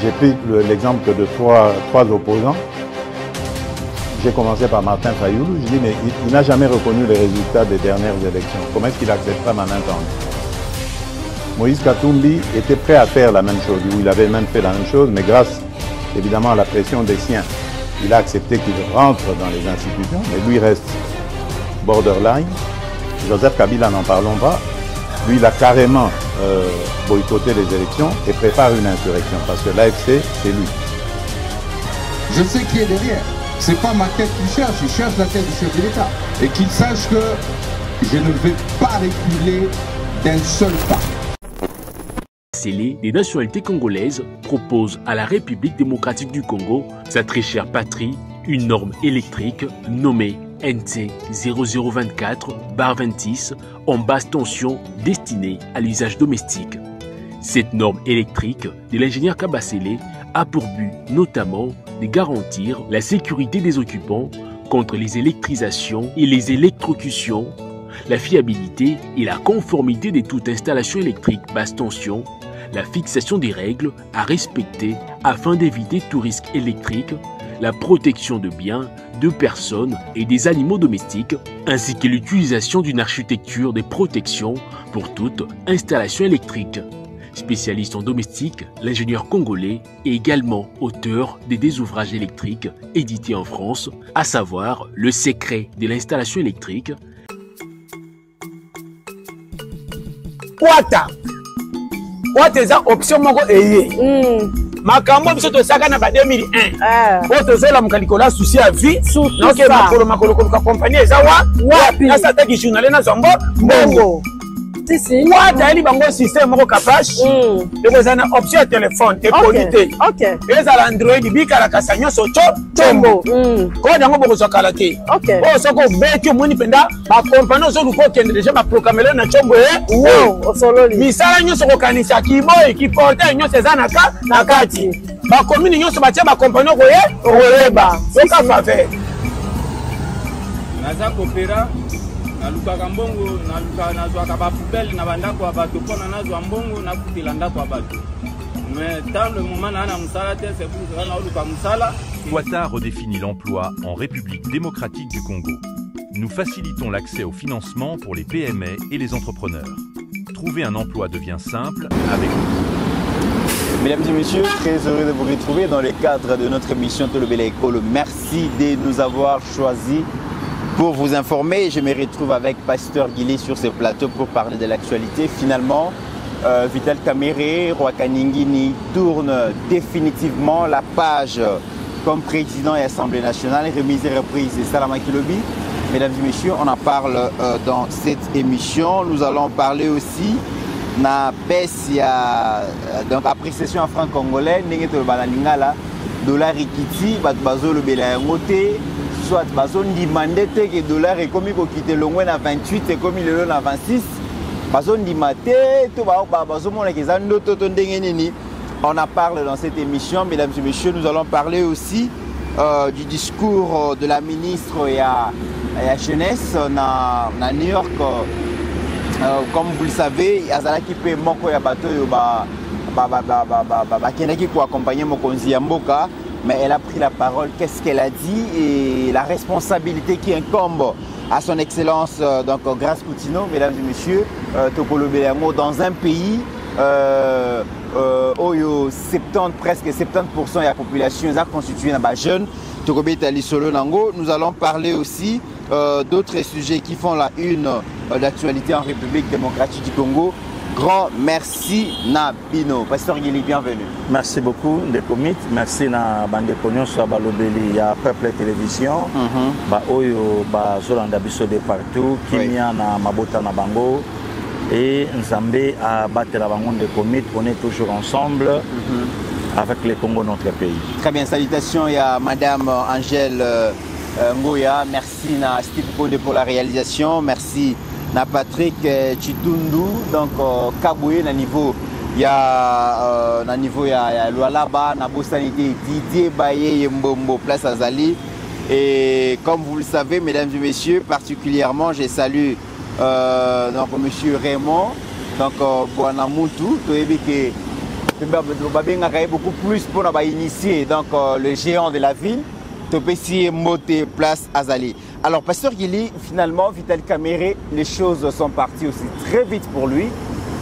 J'ai pris l'exemple de trois opposants. J'ai commencé par Martin Fayoulou. Je dis, mais il n'a jamais reconnu les résultats des dernières élections. Comment est-ce qu'il acceptera ma main tendue? Moïse Katumbi était prêt à faire la même chose. Il avait même fait la même chose, mais grâce évidemment à la pression des siens, il a accepté qu'il rentre dans les institutions, mais lui reste borderline. Joseph Kabila, n'en parlons pas. Lui, il a carrément boycotté les élections et prépare une insurrection, parce que l'AFC, c'est lui. Je sais qui est derrière. C'est pas ma tête qu'il cherche, il cherche la tête du chef de l'État. Et qu'il sache que je ne vais pas reculer d'un seul pas. Des nationalités congolaises propose à la République démocratique du Congo, sa très chère patrie, une norme électrique nommée NT 0024/26 en basse tension destinée à l'usage domestique. Cette norme électrique de l'ingénieur Kabasele a pour but notamment de garantir la sécurité des occupants contre les électrisations et les électrocutions, la fiabilité et la conformité de toute installation électrique basse tension, la fixation des règles à respecter afin d'éviter tout risque électrique, la protection de biens, de personnes et des animaux domestiques, ainsi que l'utilisation d'une architecture de protection pour toute installation électrique. Spécialiste en domestique, l'ingénieur congolais est également auteur des ouvrages électriques édités en France, à savoir Le secret de l'installation électrique. Wata eza option moko eye. Makambo biso tosaka na ba 2001. O tozela mukalikola souci à vie. Donc makolo ka compagnie eza wapi na sata ki journal na zombo mbongo. Si wata eli bango système moko capable. Donc eza na option ya téléphone et polité. OK. Eza la Android bikala kasanyo so chombo. Ko dango boko sokala te. O soko beti muni penda ba compagnie so luko kende déjà ba programmer na chombo o sololi. Misala nyoso ko kanisa kiboy ki porta nyoso eza na kati. Ba commune nyoso batia ba compagnie ko oyeba. Soka faveur. Naza kopera nalukaka mbongo nazwaka bapubele na bandako ya bato mpona nazwa mbongo nakutela ndako ya bato. Mais dans le moment na musala te c'est pour ça na oluka musala. Ouattara redéfinit l'emploi en République démocratique du Congo. Nous facilitons l'accès au financement pour les PME et les entrepreneurs. Trouver un emploi devient simple avec nous. Mesdames et messieurs, très heureux de vous retrouver dans le cadre de notre émission Tolobela École. Merci de nous avoir choisis pour vous informer. Je me retrouve avec Pasteur Guillet sur ce plateau pour parler de l'actualité. Finalement, Vital Kamerhe, Roi Kaningini tourne définitivement la page comme président et Assemblée nationale, remise et reprise de Salama Kilobi. Mesdames et messieurs, on en parle dans cette émission. Nous allons parler aussi na baisse donc appréciation en franc congolais, n'engete balaningala dollar ikiti bat bazolo bela ngote soit bazon demandé que dollar est commis pour quitter le moins à 28 et commis le long à 26 bazon dimate to bazomona ke zando to ndenge nini. On en parle dans cette émission. Mesdames et messieurs, nous allons parler aussi du discours de la ministre et à jeunesse na New York. Comme vous le savez, Azalaki pe moko ya bato yo kendaki ko accompagner Mokonzi ya mboka, mais elle a pris la parole. Qu'est-ce qu'elle a dit et la responsabilité qui incombe à son excellence donc Grace Koutino, mesdames et messieurs, Tokolo Belango, dans un pays où presque 70% de la population est constituée de jeunes. Nous allons parler aussi d'autres sujets qui font la une d'actualité en République démocratique du Congo. Grand merci Nabino. Pasteur Guili, bienvenue. Merci beaucoup de comité. Merci na bande cognon sur balobeli ya Peuple Télévision. Ba oyo ba zolanda biso de partout, kimia na mabota na bango et Nzambe a battu la bango de comité. On est toujours ensemble avec le Congo, notre pays. Très bien, salutations à Madame Angèle Ngoya. Merci na Steve Konde pour la réalisation. Merci na Patrick Chitundu, donc Kaboué na niveau ya Lualaba na Bosanité Didier Baye Mbombo Place Azali. Et comme vous le savez, mesdames et messieurs, particulièrement je salue donc monsieur Raymond, donc Bouanamutu, beaucoup plus pour initier donc le géant de la ville. Topesi Moté place Azali. Alors Pasteur Guili, finalement Vital Kamerhe, les choses sont parties aussi très vite pour lui.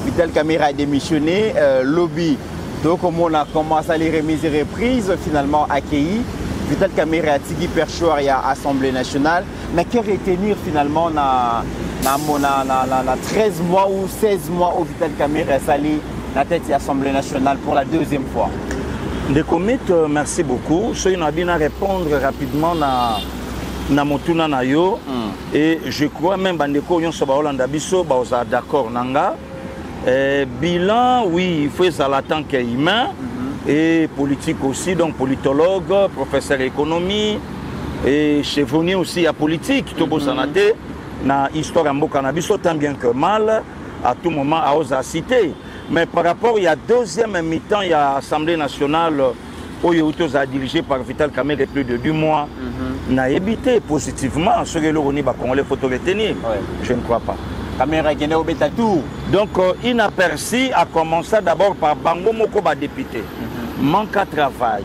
Vital Kamerhe a démissionné, lobby, donc on a commencé à les remises et reprises, finalement accueilli. Vital Kamerhe a tigui perchoir à l'Assemblée nationale. Mais que retenir finalement na 13 mois ou 16 mois où Vital Kamerhe a sali la tête de l'Assemblée nationale pour la deuxième fois? De commit, merci beaucoup. Je vais bien répondre rapidement na motuna na yo et je crois même bandeko yon soba Hollanda biso ba oza d'accord nanga. Bilan, oui, il faut ça tant que humain et politique aussi, donc politologue, professeur d'économie et chevronnier aussi à politique, tout beau sanate na histoire en boka na biso tant bien que mal à tout moment à osa citer. Mais par rapport, il y a deuxième mi-temps, il y a l'Assemblée nationale où il y a dirigé par Vital Kamerhe plus de 2 mois. N'a évité positivement ce que l'on faut retenir. Je ne crois pas. Donc, inaperçu a commencé d'abord par Bango Mokoba député. Manque à travail.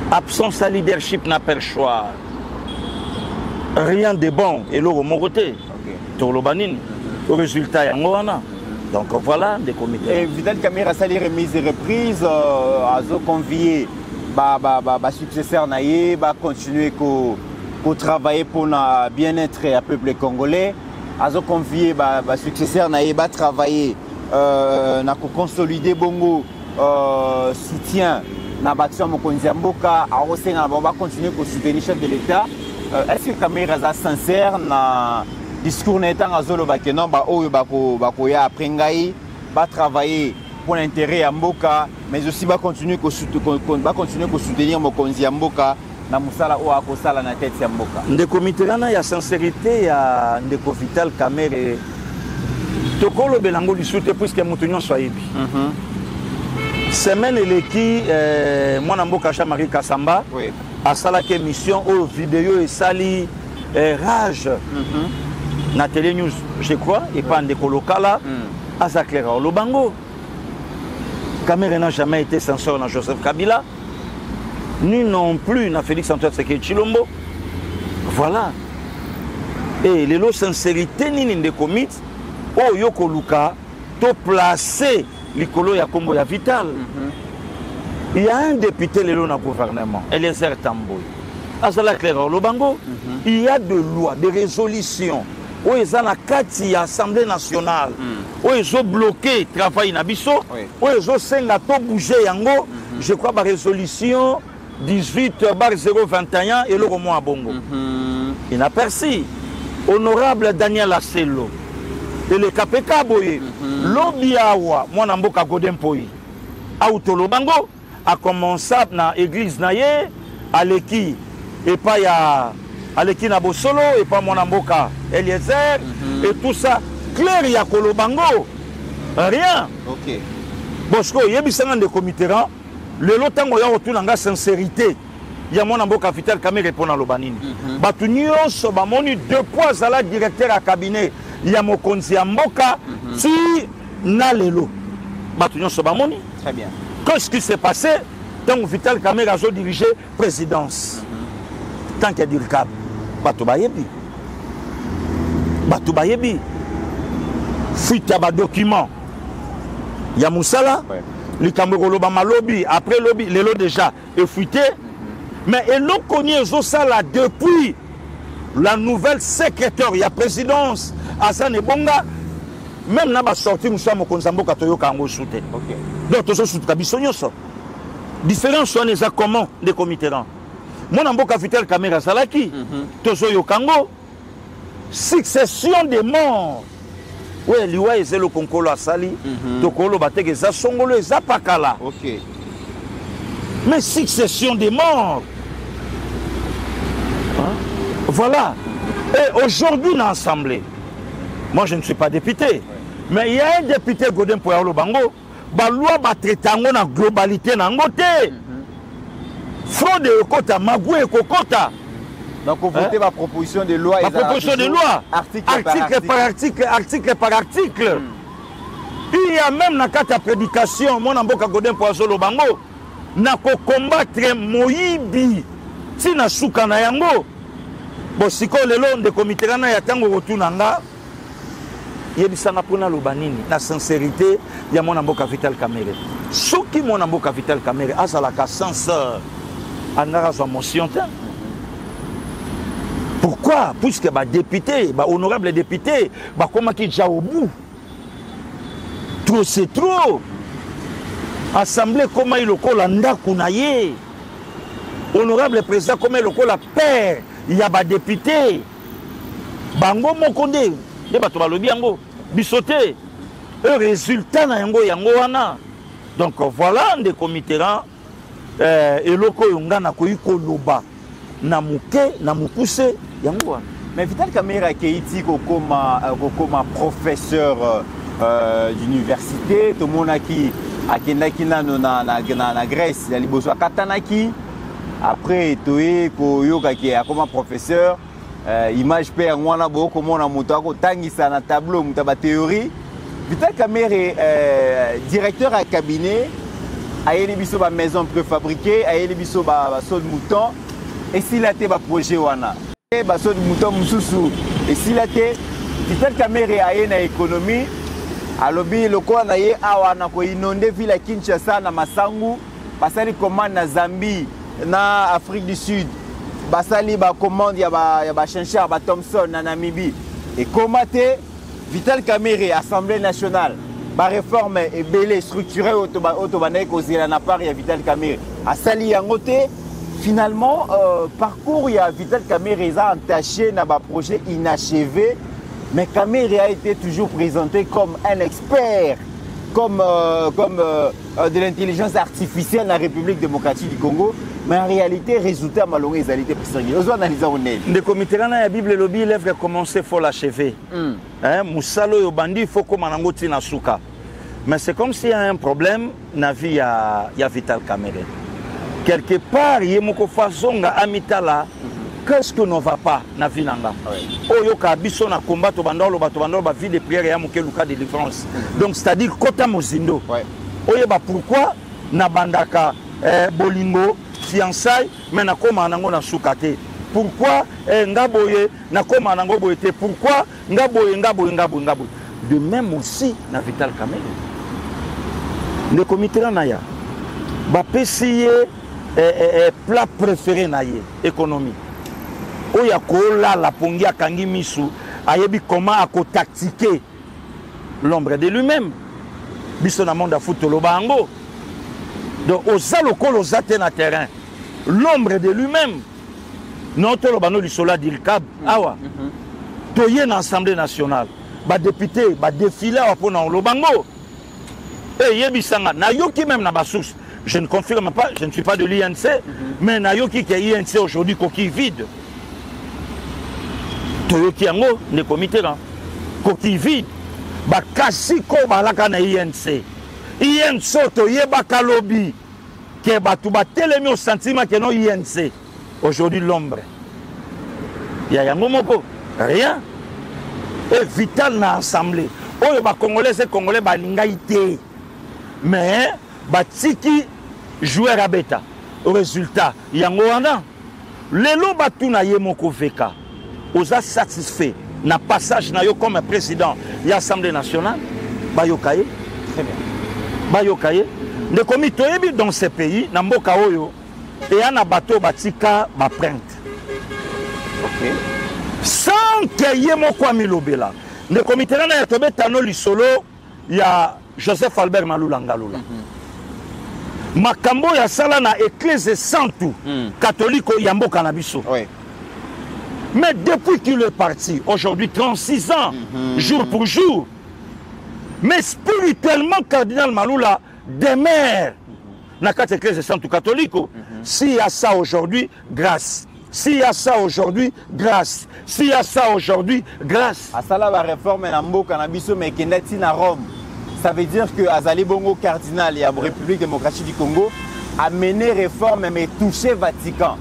Absence à leadership n'a pas le choix. Rien de bon. Et l'eau moroté. Tolobanine. Au résultat, il y a donc voilà des comités. Et Vital Kamerhe a sali remise et reprise, a convié successeur naïe, continuer à travailler pour le bien-être du peuple congolais. A convié successeur naïe, travailler, consolider bongo soutien na baction Mokonzi Mboka, a continuer à soutenir le chef de l'État. Est-ce que Kamerhe est sincère na discours n'étant à Zolo Bakenon, Bakoya après Ngaï, travailler pour l'intérêt à Mboka, mais aussi continuer à soutenir Mokonzi Mboka, na Moussala ou à Kosala na tête Mboka. De comité là, il y a sincérité, il y a de Vital Kamerhe. Tokolo Belango du soutien puisque Moutonyon soit ébi. Semaine qui, moi Mboka Chamari Kassamba, à Salake mission aux vidéos et sali rage. Na Télé News, je crois, et pas en décolocala, à Zaklera Lobango. Kamerhe n'a jamais été censeur dans Joseph Kabila, ni non plus dans Félix Antoine Tshisekedi Tshilombo. Voilà. Et les lots sincérité ni de commit, oh yoko luka, to placer l'icolo ya Kombo ya Vital. Il y a un député le dans le gouvernement, Eliezer Tamboy. À Zaklera Lobango, il y a des lois, des résolutions. Où ils ont la carte de l'Assemblée nationale, où ils ont bloqué le travail Nabiso, où ils ont bougé Yango, je crois, par résolution 18/021 et le roman à Bongo. Il n'a perçu. Honorable Daniel Assello, et le KPK Boye, l'Obiawa, mon amboka Godempoyi, Autolo Bango, a commencé dans l'église Naye, à l'équipe, et pas il y a. Aleki Nabosolo et pas mon amboka Eliezer et tout ça clair il y a Kolobango rien. OK. Bosco yebisanga de comité le lotango ya retourna sincérité il y a mon amboka Vital Kamerhe répondre à Lobanini. Batu nyonso ba moni 2 poids à la directeur à cabinet il y a Mokonzi Mboka si na lelo. Batu nyonso ba moni. Très bien. Qu'est-ce qui s'est passé tant Vital Kamerhe a dirigé présidence. Tant qu'il y a du cap. Bato bayebi. Fuite à document. Il y a Moussala, le Cameroun lobby, après lobby, les lots déjà est fuité. Mais ils l'ont connu ça là depuis la nouvelle secrétaire, il y a présidence, Hassan Ebonga, même n'a pas sorti Moussa Mokonzambo Katoyo Kango soutien. Donc tout ça sous Kabisonyo ça. Différence sont les comment des comités. Mon amboka Vital Kamerhe Salaki, Tozo Yokango, succession de morts. Oui, liwa est le concolo à Sali, Tokolo Bateke Songolo et Zapakala. OK. Mais succession de morts. Voilà. Et aujourd'hui dans l'Assemblée, moi je ne suis pas député, mais il y a un député Godem Poyalo Bango, la loi va traiter la globalité dans le fraude et Kota, Magou et Kokota. Donc vous votez ma proposition de loi. Ma proposition de loi, article par article. Il y a même dans la prédication, mon amboka godin poisolo bango, na ko combattre moyibi, si na suka na yango. Bon, si ko lelo de comité na ya tango rotunanga, yebisanga pona lobanini, na sincérité, ya mon amboka Vital Kamerhe. Soki mon amboka Vital Kamerhe azalaka censeur, anara zo motion te. Pourquoi? Puisque les députés, les honorables députés, comment ils déjà au bout? Trop c'est trop. Assemblée, comment il le landa kounaye? Honorable président, comment il le père? Il y a des députés. Bango mokonde, il y a des biango, bisoté. Le résultat na yango wana. Donc voilà des comités et loko yongana ko ikoloba. Na muke, na mukuse. Mais Vital Kamerhe a été comme professeur d'université, tout le monde qui na Grèce, il y a les Katanaki. Après, il y a comme professeur, image père, moi, comme on a monté un tableau, une théorie. Vital Kamerhe est directeur à cabinet, a une maison préfabriquée, a une maison de mouton, et s'il a été un projet. Baso de mouton mususu et si la té Vital Kamerhe a une économie alobi lokola na ye awa na ko inonde ville Kinshasa na Masangu basali commande na Zambie na Afrique du Sud basali ba commande ya ba chinchard ba Thomson na Namibie et commaté Vital Kamerhe Assemblée nationale ba réforme et belé structuré autobané kozela na part ya Vital Kamerhe asali yango te. Finalement, parcours, il y a Vital Kamerhe entaché dans un projet inachevé, mais Kamerhe a été toujours présenté comme un expert, comme de l'intelligence artificielle dans la République démocratique du Congo. Mais en réalité, résultat malheureux, ils ont été présentés. Nous analysons honnête. Le comité de la Bible, le lobby, l'œuvre commencé, il faut l'achever. Moussalo et Bandi, il faut qu'on ait un souka. Mais c'est comme s'il y a un problème dans la vie, il y a Vital Kamerhe. Quelque part, il y a une façon d'amitala. Qu'est-ce que ne va pas dans la vie? Oh, yo kabiso na combat to bandolo ba vie de prière et amuke luka de délivrance. Donc c'est-à-dire kota mozindo. Oh, ba pourquoi na bandaka bolingo fiançailles mais na koma nango na sukate. Pourquoi ngaboye na koma nango boyete? Pourquoi ngaboye. De même aussi na Vital Kamerhe. Le comité na ya ba pesiye plat préféré na ye économie. Oya kola la pongi akangi misu ayebi comment ako tactiquer l'ombre de lui-même. Biso na monde foot loba ango. Donc oza lokolo zate na terrain. L'ombre de lui-même. Notre lobano du sola d'Ilkab awa. Toye na Assemblée nationale. Ba député ba défilé wa pona lobango. Et yebisanga na yoki même na ba source. Je ne confirme pas, je ne suis pas de l'INC, mais Nayoki qui est INC aujourd'hui, coquille vide. Toyoki Yango, le comité là, coquille vide. Bakasi ko balaka na INC. INC to yebaka lobby. Ke batu ba telemi au sentiment que non INC. Aujourd'hui l'ombre. Ya yango moko, rien. Et Vital na assemblée. Oyo ba Congolais et Congolais ba linga ité. Mais batiki joueur à bêta au résultat yango wana lelo batuna ye moko veka oza satisfait na passage na yo comme président de l'Assemblée nationale bayokaye très bien bayokaye le comité yebi dans ces pays na mboka oyo et ana bateau batika ba plainte OK sans que ye moko amilobela le comité na ya tobetano lisolo ya Joseph Albert Malula Ngalula. Makambo ya sala na église santu catholique yambo canabiso. Oui. Mais depuis qu'il est parti, aujourd'hui 36 ans, jour pour jour, mais spirituellement cardinal Malula demeure na quatre églises santu catholique. S'il y a ça aujourd'hui, grâce. S'il y a ça aujourd'hui, grâce. S'il y a ça aujourd'hui, grâce. À ça la réforme yambo canabiso mais qui n'est na Rome. Ça veut dire que Azali Bongo cardinal et la République démocratique du Congo a mené réforme mais touché Vatican.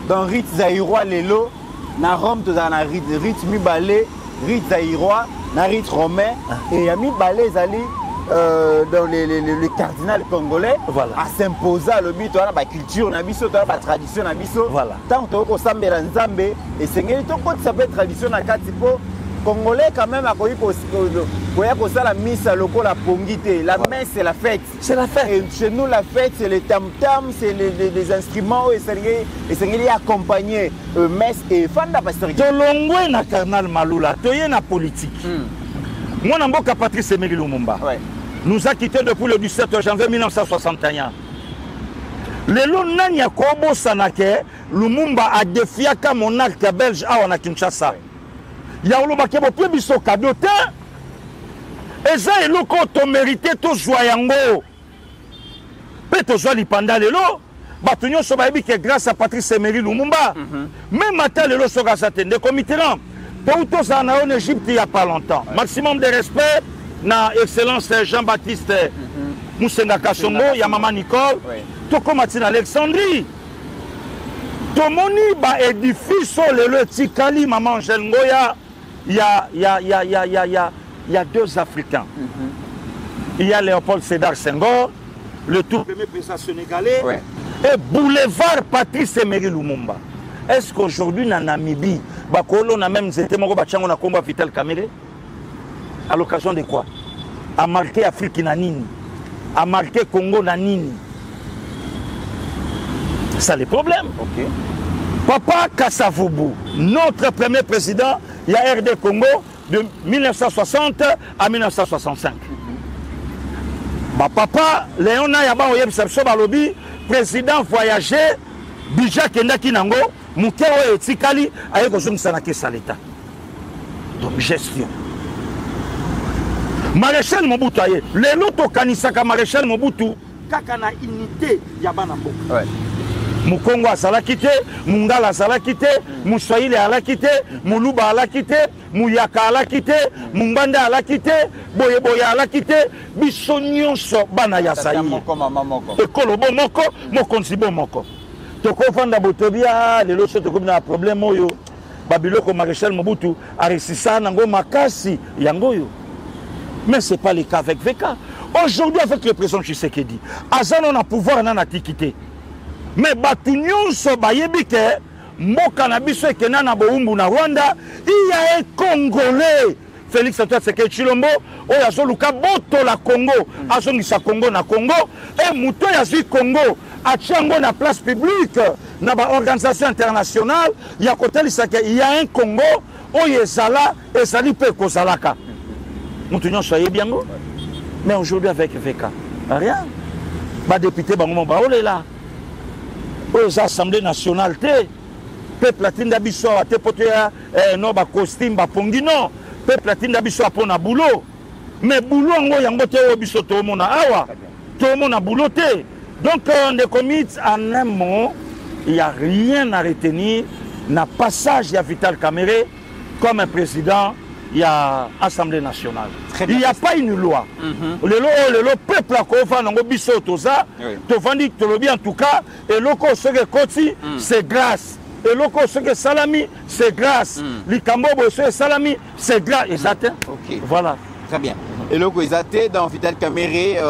Dans rite zaïrois lelo, na Rome tu as rite mi balé, rite zaïrois, na rite romain et yami balé zali dans le cardinal congolais voilà. à s'imposer le but dans la culture, dans la tradition, voilà. Tant que tu as un Nzambe et c'est que ça peut être tradition à Katipo. Congolais quand même a connu la mise à l'eau la pongité. La messe c'est la fête. C'est la fête. Et chez nous la fête c'est les tam-tam, c'est les instruments et c'est accompagné messe et fanda pasteur. Tolongwe na carnal malula, toye na politique. Moi Namboka Patrice Emery Lumumba. Ouais. Nous a quittés depuis le 17 janvier 1961. Lelo nani ya kobo sanake Lumumba a défié ka monarque belge à Kinshasa. Ya olobake bo pe biso cadeau te. Eza eloko to mérité to joie yango. Pe to joie lipanda lelo. Bato nyonso bayebi que grâce à Patrice Emery Lumumba. Même matin lelo soka satende Mitterrand. Pour tous en Égypte il n'y a pas longtemps. Maximum de respect na excellence Jean-Baptiste Moussenga Kachongo, ya maman Nicole. Toko Martin Alexandrie. Tomoni ba édifice le Tikali maman Angèle Ngoya. Il y a deux Africains. Il y a Léopold Sédar Senghor, le tout premier président sénégalais, et boulevard Patrice Emery Lumumba. Est-ce qu'aujourd'hui, dans Namibie, on a même été un combat Vital Kamerhe? À l'occasion de quoi? A marqué Afrique Nanini, a marqué Congo Nanini. C'est le problème. Okay. Papa Kassavubu, notre premier président, il y a RD Congo de 1960 à 1965. Papa Léona Yaba Oyebsabso Balobi, président voyagé, Bija Kendaki Nango, Moukeo et Tikali, avec Ozum Sanake Saleta. Donc gestion. Maréchal Mobutu, les loto Kanisaka Maréchal Mobutu, Kakana unité Yabanambo. Ouais. Mukongo azalaki te, Mungala azalaki te, Muswahili alaki te, Muluba alaki te, Muyaka alaki te, Mumbanda alaki te, Boyeboya alaki te, biso nyonso bana ya sayi. Ekolo bo moko, mokonzi bo moko. Toko fanda botobia, lelo so toko na problème oyo. Babiloko Maréchal Mobutu aresisa nango makasi yangoyo. Mais ce n'est pas le cas avec VK. Aujourd'hui, avec le président Tshisekedi, Azan on a pouvoir na tikité. Mais Batunyon Sobayebike, Mokanabiso Kenana Boumbu na Rwanda, il y a un Congolais, Félix Antoine Tshisekedi Tshilombo, Oyazo Luka Boto la Congo, Azongisa Congo na Congo, et Mouto Yazi Congo, Achango na place publique, na ba organisation internationale, il y a un Congo, Oyezala, et Sali Peko Zalaka. Moutounion soyez bien, mais aujourd'hui avec VK, rien. Bah député Bangomo Baole là. Aux assemblées nationales, peuple latin d'abisso à tepotea, non, ba costume, ba pongi, non, peuple latin d'abisso à pona boulot. Mais boulot, on y a un côté au bisso, tout le monde a awa, tout le monde a bouloté. Donc, on est commis en un mot, il n'y a rien à retenir. N'a passage, il y a Vital Kamerhe comme un président, il y a Assemblée nationale. Il n'y a pas une loi. Le peuple a fait un bisso toza, tovandi tolobi en tout cas, et loko sege koti, c'est grâce. Et loko sege salami, c'est grâce. Likambobo sege salami, c'est grâce. Exact. Ok. Voilà. Très bien. Et loko exact dans Vital Kamerhe,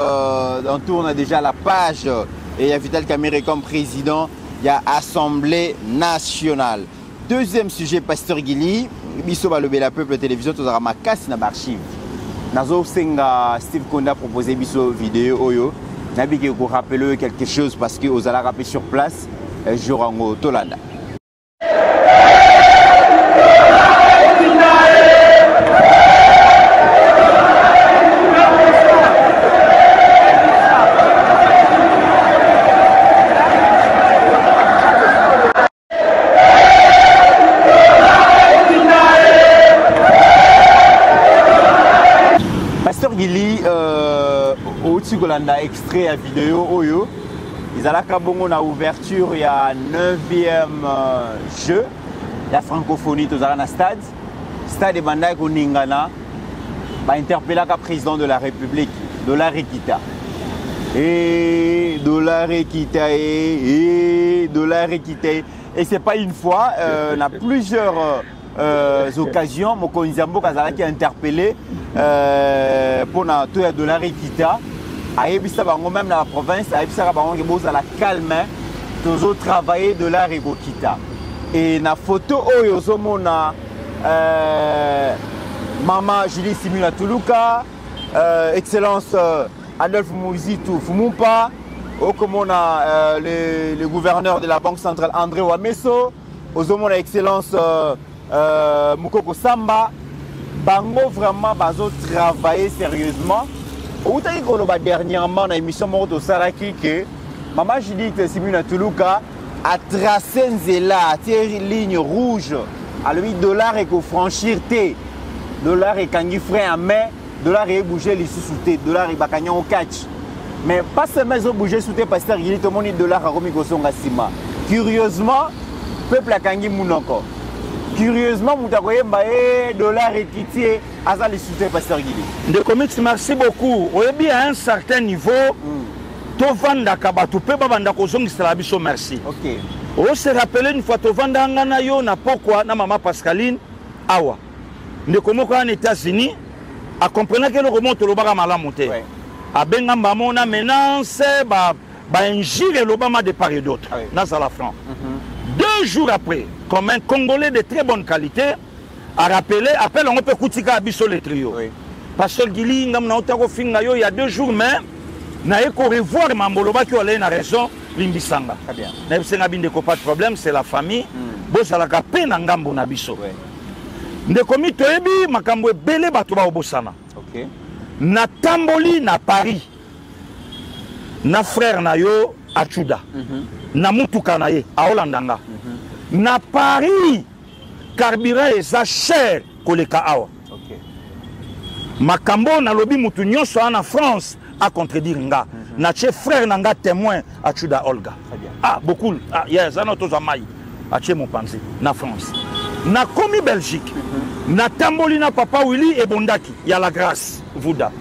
on tourne déjà la page et il y a Vital Kamerhe comme président, il y a Assemblée nationale. Deuxième sujet, Pasteur Guili, biso balobe la peuple télévision tozara makasi na archive. Nazo senga Steve Konda proposé biso vidéo oyo. Nabiki ko rappeler quelque chose parce que aux ala rappelé sur place Jorango Tolanda. Golanda extrait à vidéo Oyo. Ils allaient à Bongo na ouverture il y a 9e jeu la francophonie tous à la stade de Bandai Koningana ba interpellé le président de la République Dollar Ekita et Dollar Ekita et Dollar Ekita et c'est pas une fois on a plusieurs occasions, mokonzi mboka azalaki interpellé pour na to ya dollar ekita. Ayebisa bango même dans la province, ayebisa bango ke bozala calme, toujours travailler dollar ekokita. Et na photo oyo ozomona Maman Julie Simula Tuluka, Excellence Adolphe Mouzitou Fumumpa, Okomona le gouverneur de la Banque centrale André Wameso, Ozomona Excellence Mukoko Samba, Bango vraiment bazo travailler sérieusement. Outaki koloba dernièrement dans l'émission Morto Saraki que Maman Julie Simula Tuluka a tracé nzela, une ligne rouge, à lui dollar et qu'on franchir T. Dollar et kangi frein à main, dollar et bouger les sous-soutés, dollar et bakagnon au catch. Mais pas seulement ils ont bougé sous tes pasteurs, il y a tout le monde dollar à Romi Gosonga Sima. Curieusement, peuple a kangi mounoko. Curieusement, moutakoye mbaye dollar et titié, aza les sous-soutés pasteurs Gili. De comics, merci beaucoup. On est bien à un certain niveau. Tovanda kabatu pe babanda kozongi salabiso merci. OK. On se rappelle une fois tovanda ngana yo na pokwa na maman Pascaline awa. Ne komoko en États-Unis a comprenant que le remonte le baga malamu te. A benga mbamona menace ba injire l'Obama de part et d'autre. Dans la France. 2 jours après, comme un Congolais de très bonne qualité a rappelé appelle on peut kutika abiso le trio. Pasteur Gili ngam na otako finga yo il y a 2 jours même na eko revoir Mamboloba qui a une raison limbisanga. Très bien. Na bisenga bindeko pas de problème, c'est la famille. Bozala ka pe na ngambo na biso. Ndekomi toyebi makambo ebele bato ba obosana. OK. Na tamboli na Paris. Na frère na yo Achuda. Na mutuka na ye a Holandanga. Na Paris carburant eza cher koleka awa. OK. Makambo na lobi mutu nyonso na France a contredire nga. Na che frère nanga témoin Achuda Olga. Très bien. Ah beaucoup. Ah yes, anoto zamai. Ache mon panzi na France. Na komi Belgique. Na tamboli na papa Willy et Bondaki. Il y a la grâce. Vouda.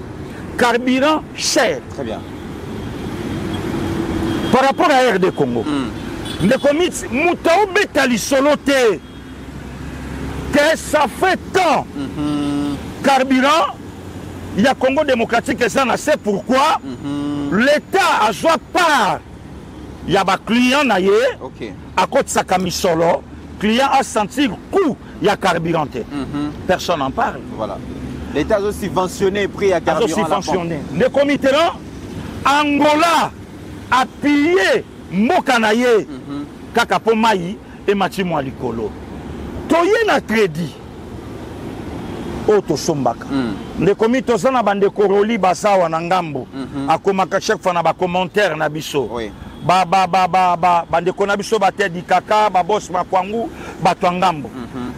Carburant cher. Très bien. Par rapport à RD Congo. Ne commit Moutao Betali Solote. Que ça fait tant. Carburant. Il y a Congo démocratique et ça, on sait pourquoi. L'État a joué part. Il y a des clients naïe. OK. À côté de sa camisolo. Client a senti le coup, il y a carburant. Personne n'en parle. Voilà. L'État a subventionné prix à carburant. Subventionné. Le comité là, Angola a pillé Mokanaye, Kakapo Maï et Matimo Alikolo. Toye na crédit. Oto Sombaka. Le comité ça na bande koroli basawa na ngambo. Akomaka chaque fois na ba commentaire na biso. Oui. Bande kona biso bate di kaka ba boss makwangu bato ngambo.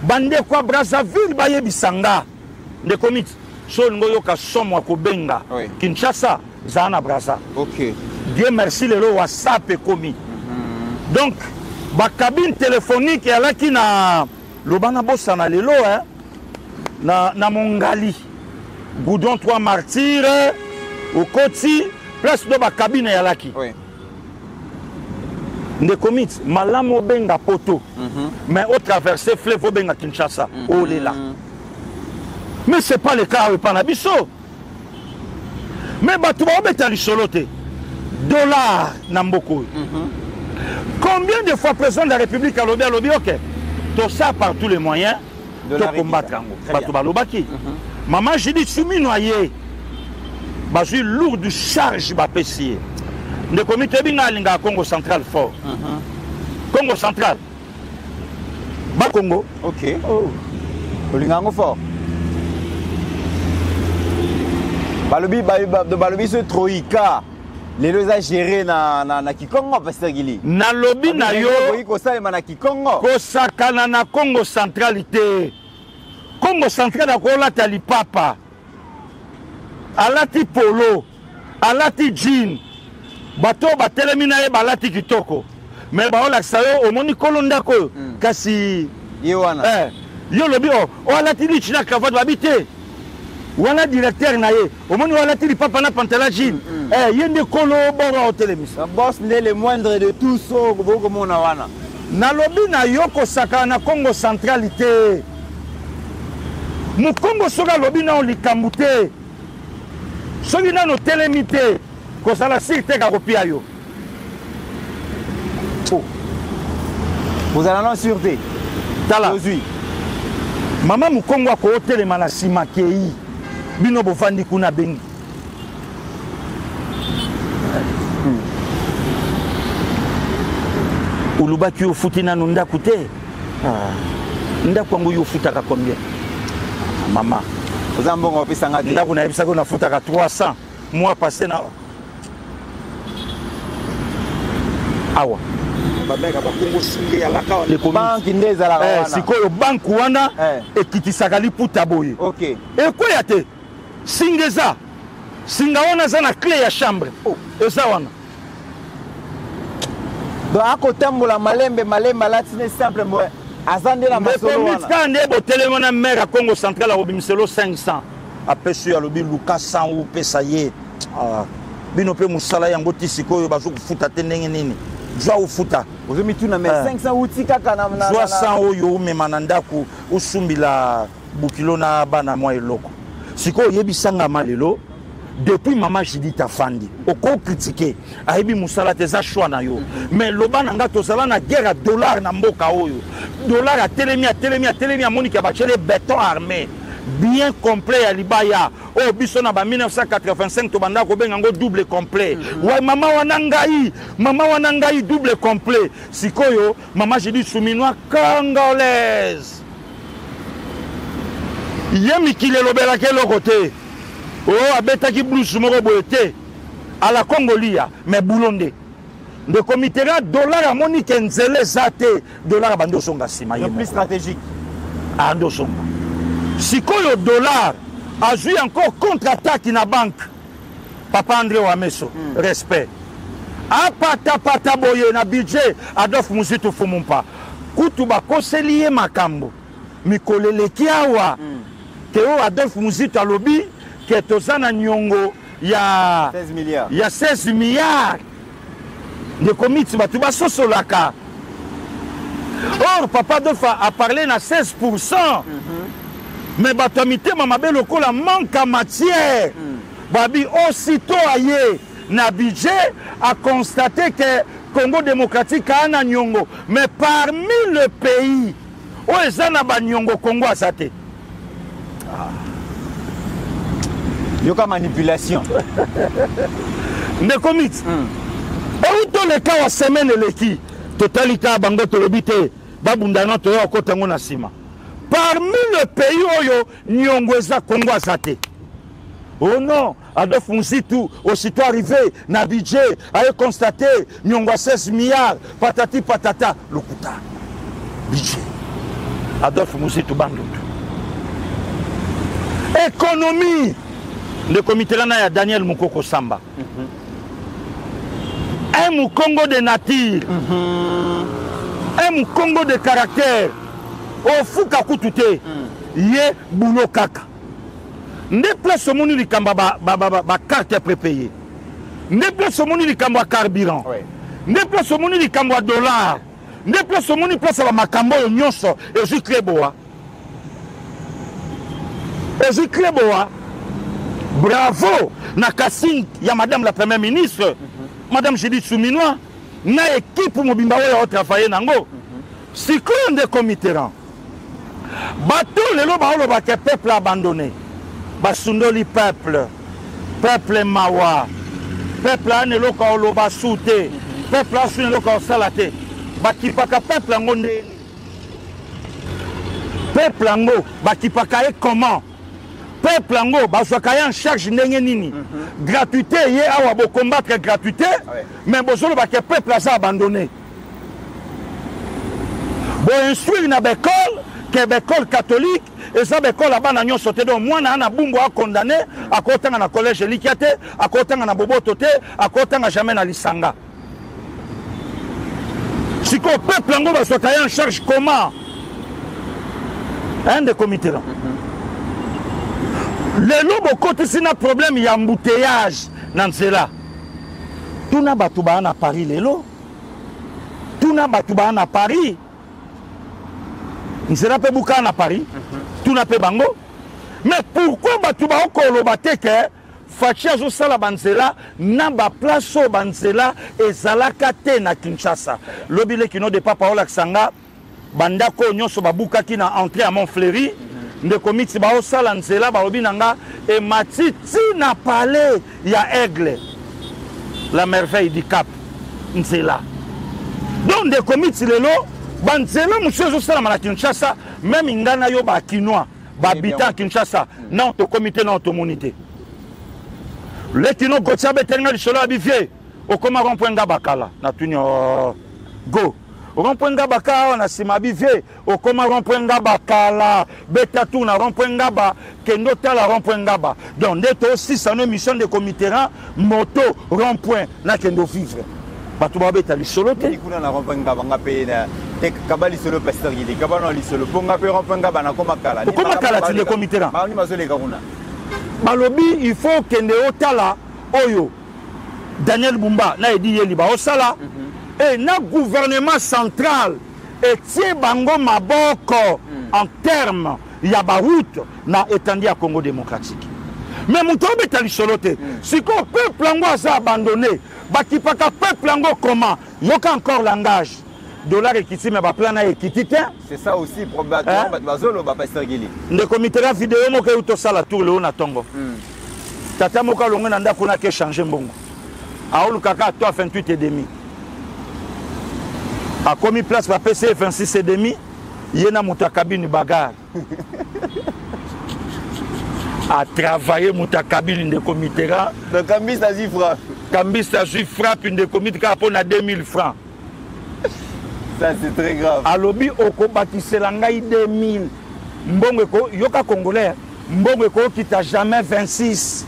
Bande kwa Brazzaville baye bisanga. De comité so ngoyo ka somo ko benga. Kinshasa zana Brazza. OK. Dieu merci le WhatsApp est commis. Donc ba cabine téléphonique ya laki na lobana bossa na lelo hein. Na Mongali. Goudon 3 martyrs au Koti place de ba cabine ya laki. Oui. De commit malamo benga poto. Mais au traverser fleuve benga Kinshasa. Oh là. Mais c'est pas le cas au Panabiso. Mais batu ba betali solote. Dollar namboko. Combien de fois président de la République a lobby OK. Tout ça par tous les moyens de combattre en batu ba lobaki. Maman j'ai dit sumi noyé. Ba j'ai lourde charge ba pesier. Le comité bingalinga Congo central fort. Congo central. Ba Congo. OK. Oh. Olingango fort. Balobi ce Troïka. Les deux a géré na Kikongo Pasteur Gili. Na lobby na yo ko salema na Kikongo. Ko sakana na Congo centralité. Congo central akola tali papa. Alati polo, alati jean. Bato batelemi na ye balati kitoko. Mais ba ola sayo omoni kolonda ko kasi yewana. Yo lobby o alati li china cravate babité. Wala directeur na ye omoni wala tili papa na pantalon jean yende kolo bora au télémission boss n'est le moindre de tous so boko mona wana na lobi na yoko saka na Congo centralité Mukongo soka lobi na likambu te. Soki nano telemi te kozala sir te ka kopia yo. Vous allez en sûreté. Tala. Maman Mukongo ko telema na sima kei. Bino bofandi kuna bengi. Ulubaki yo futi nanu ndaku te. Ndaku wangu yo futaka combien? Maman. Vous avez un bon office en Haïti. Ndaku na ebisa ko na futaka 300 mois passé na. Awa. Babeka bakongo singe ya laka le banki ndeza la wana. Sikoyo banku wana ekitisaka liputa boye. OK. E ko ya te? Singeza. Singa wana za na clé ya chambre. Eza wana. Donc à côté la malembe latine simple moi azande la masolo wana. Quand ndebo télémona mère à Congo central à Robimiselo 500. Apesu ya lobi Lucas 100 ou pesa ye. Bino pe musala yango tisiko yo bazo kufuta te ndenge nini. Jwa ufuta. Ozo mituna mais 500 outi kaka na na. Jwa 100 oyo memana ndaku usumbila bukilo na bana mwa eloko. Siko yebisanga malelo. Depuis maman Judith Afandi, oko critiquer, aibi musala teza choix na yo. Mais loba nanga tozala na guerre à dollar na mboka oyo. Dollar a telemi Monica bachele béton armé. Bien complet à Libaya. Oh biso na ba 1985 to banda ko benga double complet. Ouais maman wanangai double complet. Sikoyo maman Judith Souminois congolaise. Yemi kile lobela ke lokote. Oh, abetaki blues moko boete à la Congolia mais boulonde de comité là dollar à Monique Nzele zate dollar bando songa sima plus stratégique ando songa sikoyo dollar a joué encore contre-attaque na banque papa André Wameso respect a pata boye na budget Adolphe Muzitu Fumumpa kutu ba koselier makambo mikolele kiawa ke o Adolphe Muzitu alobi que tozana nyongo ya 16 milliards. Il y a 16 milliards de comités batuba sosolaka. Or papa Adolphe a parlé na 16%. Mais batamité mamabe lokola manque en matière. Babi aussitôt aye na budget a constaté que Congo démocratique a na nyongo mais parmi le pays où ezana ba nyongo Congo asate. Yoka manipulation. Ne commit. Auto le cas wa semaine leki totalité bango to lobité babundana to yo kotango na sima. Parmi le pays oyo nyongo eza Congo asate. Oh non, Adolphe Muzitu aussitôt arrivé na budget a constaté nyongo 16 milliards patati patata lokuta. Budget. Adolphe Muzitu bango. Économie. Le comité là il y a Daniel Mukoko Samba. Un Mukongo de nature. Un Mukongo de caractère. Au Fuka Kutute. Yé Boulo Kaka. Ne place au monde du Kamba ba carte prépayée. Ne place au monde du Kamba carburant. Ne place au monde du Kamba dollar. Ne place au monde du place à la Makambo Nyonso. Et je Kleboa. Et je Kleboa. Bravo na casting ya madame la première ministre madame Judith Souminois na équipe mobimba oyo travailler nango sikoyo nde comité rang bato lelo baolo ba ke peuple abandonné basundoli peuple mawa peuple anelo ka oloba sute peuple asunelo ka salate bakipaka peuple ngo nde peuple ngo bakipaka e comment peuple ango bazwaka en charge ndenge nini gratuité ye awa bo combattre gratuité mais bozolo ba ke peuple a abandonné bo instruire na l'école que l'école catholique et ça l'école là-bas na nyonso te donc mwana na bumbo a condamné à kotanga na collège likiate à kotanga na boboto te à kotanga jamais na lisanga siko peuple ango bazwaka en charge comment un des comités là. Les lobos côté c'est un problème il y a embouteillage dans cela. Tout n'a pas tout bas à Paris les lots. Tout n'a pas tout bas à Paris. Nous sera pas beaucoup à Paris. Tout n'a pas bango. Mais pourquoi batuba okoloba te ke Fachi azosala banzela na ba place o banzela ezalaka te na Kinshasa. Lobile kino de papa ola kisanga bandako nyonso babukaki na entrée à Montfleury ndeko miti ba osala nzela ba lobi nanga e matiti na palais ya Aigle. La merveille du Cap nzela. Donc ndeko miti lelo banzela monsieur azosala na Kinshasa même ngana yo ba kinois ba habitant Kinshasa non to comité non to monité. Le kino gotia betenga lisolo abivie okoma rompoenga bakala na tunyo go rompoenga bakala na sima abivie okoma rompoenga bakala betatu na rompoenga ba kendo tala rompoenga ba donc ndeto aussi ça une mission de comité moto rompoint na kendo vivre batu ba beta lisolo te kuna na rompoenga banga pe na te kabali solo pasteur yidi kabana lisolo ponga pe rompoenga bana koma kala ni kala tu de comité ba ni mazole kuna balobi il faut kende otala oyo Daniel Bumba na edi yeli ba osala et na gouvernement central et tie bango maboko en termes ya ba route na étendue à Congo démocratique. Mais muto betali solote si ko peuple ngo a abandonné bakipaka peuple ngo comment yoka encore langage dollar ekiti mais ba plan na ekiti te. C'est ça aussi probablement bazolo ba pasteur Gili. Le comité la vidéo mo ke uto sala tour le na tongo. Tata mo ka longa na ndako na ke changer mbongo. Aolu kaka toi 28 et demi. A commis place pa PC 26 et demi, yena muta cabine bagarre. A travailler muta cabine de comité là. Le cambiste a 10 francs. Cambiste a 10 francs une de comité ka pona 2000 francs. Ça c'est très grave. A lobby oko batisela ngai 2000. Mbongo ko yoka congolais. Mbongo ko qui t'a jamais 26.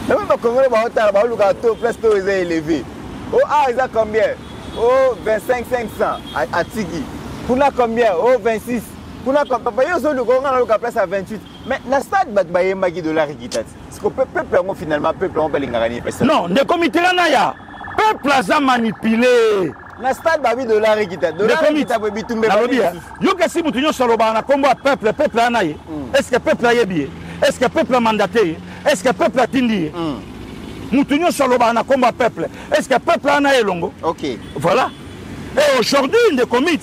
Mais même congolais ba hota ba luka to plus to est élevé. Oh ah ils a combien? Oh 25 500 à Tigi. Pour là combien? Oh 26. Pour là papa yo so luka ngana luka place à 28. Mais la stade bat ba yema ki dollar kitati. Parce que peuple ngo finalement peuple on ba lingani personne. Non, de comité là na ya. Peuple a manipulé. La stade babi dollar kitati. Dollar kitati bo bitumbe ba. Yo kasi mutu nyo solo ba na kombo peuple anaye. Est-ce que peuple a yebi? Est-ce que peuple a mandaté? Est-ce que peuple a tindi? Moutounio Saloba na combat peuple. Est-ce que peuple a na elongo? Ok. Voilà. Et aujourd'hui, de commit.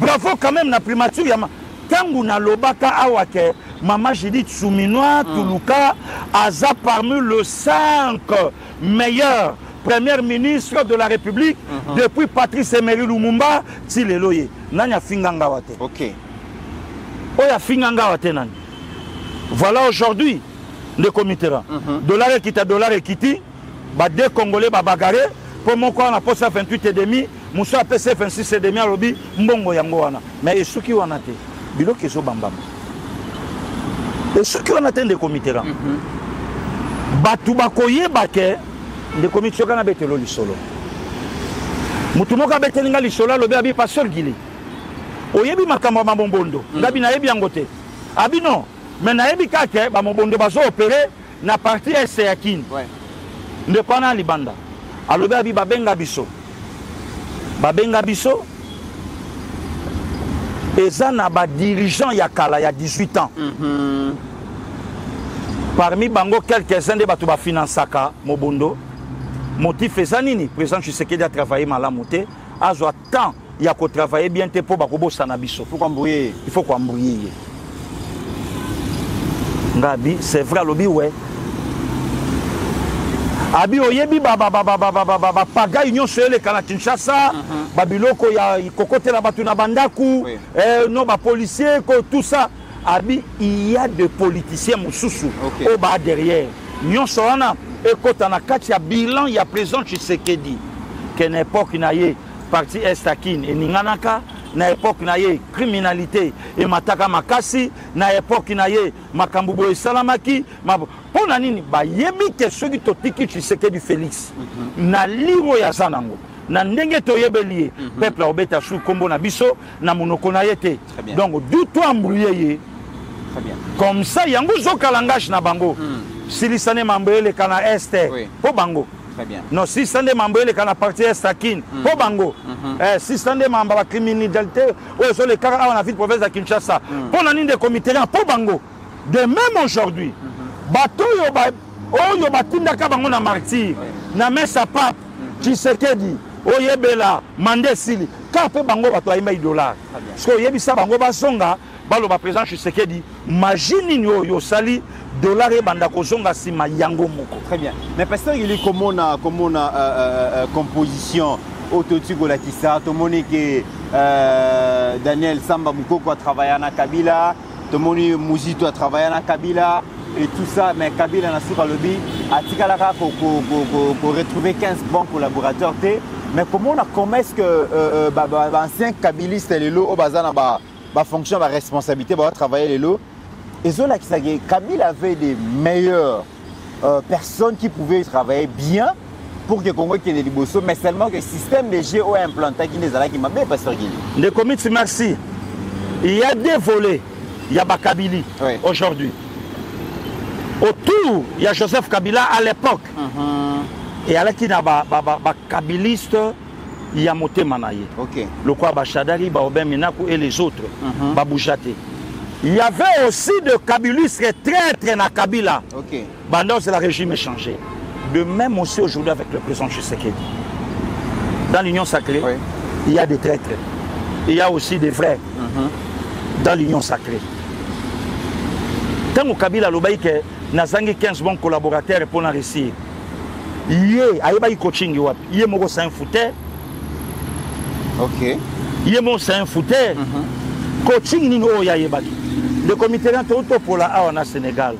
Bravo quand même na primature yama. Tangu na lobaka awake, Mama Judith Souminois, Toulouka, aza parmi le 5 meilleurs premiers ministres de la République depuis Patrice Emery Lumumba, Tileloye. Nanya finganga wate. Ok. Oya finganga wate nani. Voilà aujourd'hui le comité là. Dollar Ekiti, dollar Ekiti, bah deux Congolais bah bagarre. Pour mon quoi on a posé 28 et demi, Moussa a passé 26 et demi à l'obi, mbongo yango wana. Mais et ceux qui ont été, bilo qui sont bambam. Et ceux qui ont atteint le comité là. Batu bakoye bake, le comité kana betelo lisolo. Mutumoka betelinga lisolo lobi abi pasteur Gili. Oyebi makamba mabombondo, ngabi na yebi yangote. Abi non. Mais nayebi kake ba mobondo bazo opérer na partie Seyakin. Ouais. Ne pana libanda. Alobe abi babenga biso. Babenga biso. Eza na ba dirigeant ya kala ya 18 ans. Parmi bango quelques-uns de batu ba financaka mobondo. Motif eza nini? Président Tshisekedi a travaillé malamu te, azwa temps ya ko travailler bien te po ba kobosa na biso. Faut qu'embrouiller. Il faut qu'embrouiller. Ngabi, c'est vrai, lobi, ouais. Abi oyebi paga union sur le kana Kinshasa, babiloko ya kokote la batu na bandaku, non ba policier tout ça. Abi il y a des politiciens mususu au bas derrière. Union soana et kota na kati ya bilan ya président Tshisekedi. Qu'en époque na ye parti Estakin et ninganaka. Na époque na ye criminalité et mataka makasi na époque na ye makambubo esalamaki pona nini ba yebi ke soki totiki Tshisekedi Félix na liro ya sanango na ndenge toyebeli peuple obeta sou kombo na biso na monoko na yete donc du tout embrouillé ye très bien comme ça yango zoka langage na bango silisane mambele kana este po bango. Très bien. Non, si c'est des membres qui ont parti à Stakin, pour Bango. Si c'est des membres de la criminalité, ou sur les cas on a vu le province de Kinshasa, pour la ligne de comité, pour Bango. De même aujourd'hui, bateau oyo batindaka bango na martyr, na mesa pape, Tshisekedi, oyebela, mande sili, kape bango bato aima $. Parce que oyebisa bango basonga, balo ba président Tshisekedi, imagine yo sali dollar et banda kozonga sima yango moko. Très bien. Mais pasteur, il est comme on a composition autotique la Kissa, tout le monde que Daniel Samba Mukoko a travaillé à Kabila, tout le monde Mouzito a travaillé à Kabila et tout ça, mais Kabila n'a pas le lobby. À Tikalaka pour retrouver 15 bons collaborateurs. Mais comment est-ce que ancien kabiliste les lots au bazar ba fonction, ba responsabilité, ba travailler les lots. Et Zola Kabila avait les meilleures personnes qui pouvaient travailler bien pour que le Congo ait des libossos, mais seulement que le système de GO implanté qui les a qui m'a bien pasteur Guili. Le comité, merci. Il y a des volets. Il y a Bakabili aujourd'hui. Autour, il y a Joseph Kabila à l'époque. Et à l'époque, il y a Kabiliste, il y a Moté Manaye. Le quoi Bachadari, Baobem Minakou et les autres. Babouchate. Il y avait aussi de Kabilistes traîtres dans Kabila. Bandor, c'est le régime changé. De même aussi aujourd'hui avec le président Tshisekedi. Dans l'Union sacrée, il y a des traîtres. Il y a aussi des vrais dans l'Union sacrée. Tant que Kabila a que Nazangi 15 bons collaborateurs pour la réussir. Il y a coaching, il y a un footer. Il y a un footer. Coaching, il y a le comité pour la A au Sénégal,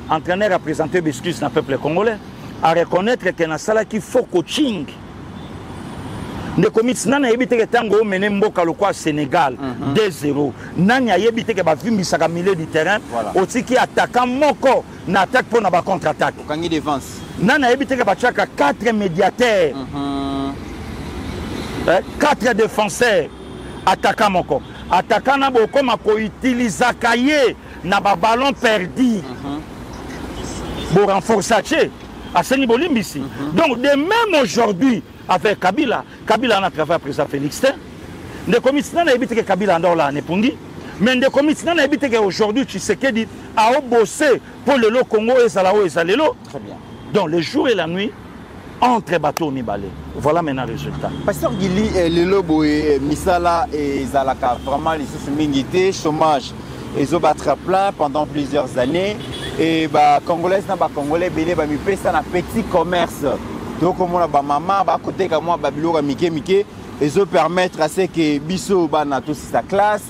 entraîneur à présenter l'excuse dans le peuple congolais, à reconnaître que dans la qu'il faut coaching. Le comité n'a pas évité que tango mené mboka le quoi Sénégal 2-0. N'a évité que bavimbi saka milieu du terrain. Aussi qui attaquant moko n'attaque pour na contre-attaque. Kangi défense. N'a évité que bachaka 4 médiateurs. 4 défenseurs attaquant moko. Attaquant na boko mako utiliser kaye na ba ballon perdu. Pour renforcer à ce niveau ici. Donc de même aujourd'hui avec Kabila, Kabila a travaillé après ça Félix. Le comité n'a évité que Kabila en dehors là Nepungi, mais le comité n'a évité qu'aujourd'hui Tshisekedi a bossé pour le Congo et Salao et Salelo. Très bien. Donc le jour et la nuit entre bateau ni balai. Voilà maintenant le résultat. Pasteur Guili, le lobo et Misala et Zalaka vraiment les sous-mingité, chômage. Ils ont battu plein pendant plusieurs années et bah Congolais n'a pas Congolais béné bah mi ça na petit commerce. Donc comme on a maman ba côté comme moi babilo mike ils ont permettre à ce que biso ba na tout sa classe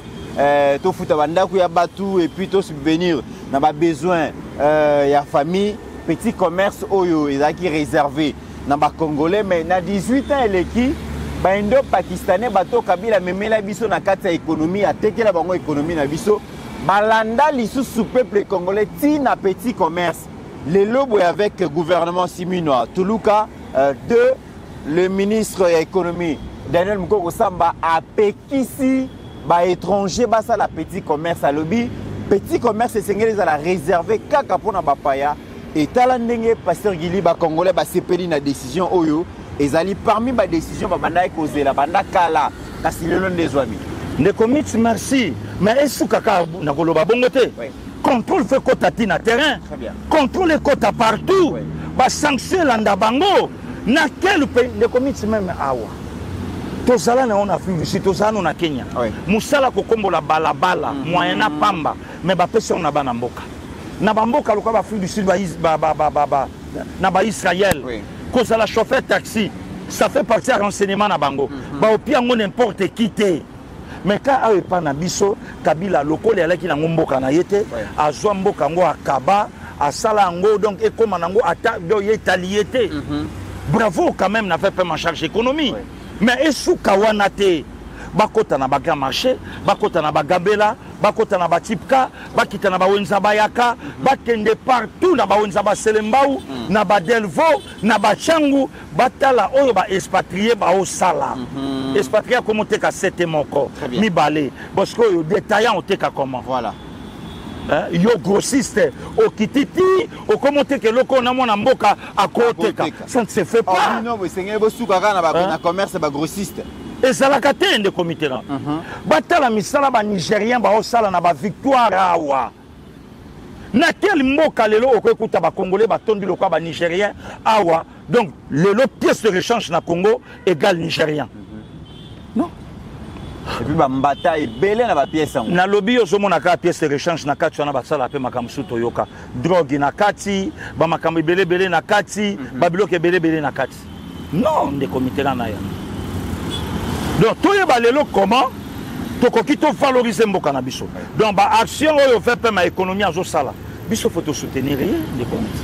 to futa banda ku ya batu et puis to subvenir na ba besoin ya famille petit commerce oyo ils a qui réservé na ba Congolais mais na 18 ans eleki ba indo pakistanais bato Kabila memela biso na kati ya économie atekela bango économie na biso balanda lisusu peuple congolais ti na petit commerce les lobos avec le gouvernement Siminois Toulouka le ministre de l'économie Daniel Mukoko Samba a péquisi ba étranger basa la petit commerce à lobby petit commerce c'est les a réservé kaka pona bapaya et talandenge pasteur Guili ba congolais ba sepeli na décision oyo ezali parmi ba décision ba banda causé la banda kala kasi le des amis ne commit merci mais est-ce kaka na koloba bongote contrôle fait quota na terrain contrôle quota partout ba sanction landa bango na quel pays le comité même awa tozala na on a vu ici tozala na Kenya musala kokombola balabala moyena pamba mais ba pesa on na bana mboka na bamboka lokwa ba Afrique du Sud na ba Israël kozala chauffeur taxi ça fait partie à renseignement na bango ba opia ngo n'importe qui te mais quand awe pa na biso Kabila lokole alaki na mboka na yete azwa mboka ngo akaba asala ngo donc et comme nango ata do yetaliete bravo quand même n'a fait pas ma charge économie mais esu kawanate bakota na baga marché bakota na bagabela bakota na batipka bakita na bawenza bayaka bakende partout na bawenza baselembau na badelvo na bachangu batala oyo ba expatrié ba osala expatrié comment te ka 7 moko mi balé parce que yo détaillant on te ka comment voilà yo grossiste au kititi au commenter que loko na mona mboka à côté ça ne se fait pas non mais c'est bo sukaka na ba commerce ba grossiste et ça la catène de comité là batala misala ba nigérien ba osala na ba victoire awa Na quel mboka lelo okokuta ba Congolais ba tondi lokwa ba Nigérien awa. Donc lelo pièce de rechange na Congo égale Nigérien. Non. Et puis ba mbata ebele na ba pièce en. Na lobby ozomona ka pièce de rechange na kati wana basala pe makamsu toyoka. Drogue na kati, ba makambo ebele na kati, ba biloko ebele na kati. Non, des comités là na ya. Donc tout est lelo comment tokoki to valoriser mboka na biso. Donc ba action oyo fait pe ma économie azo sala. Biso faut soutenir les comités.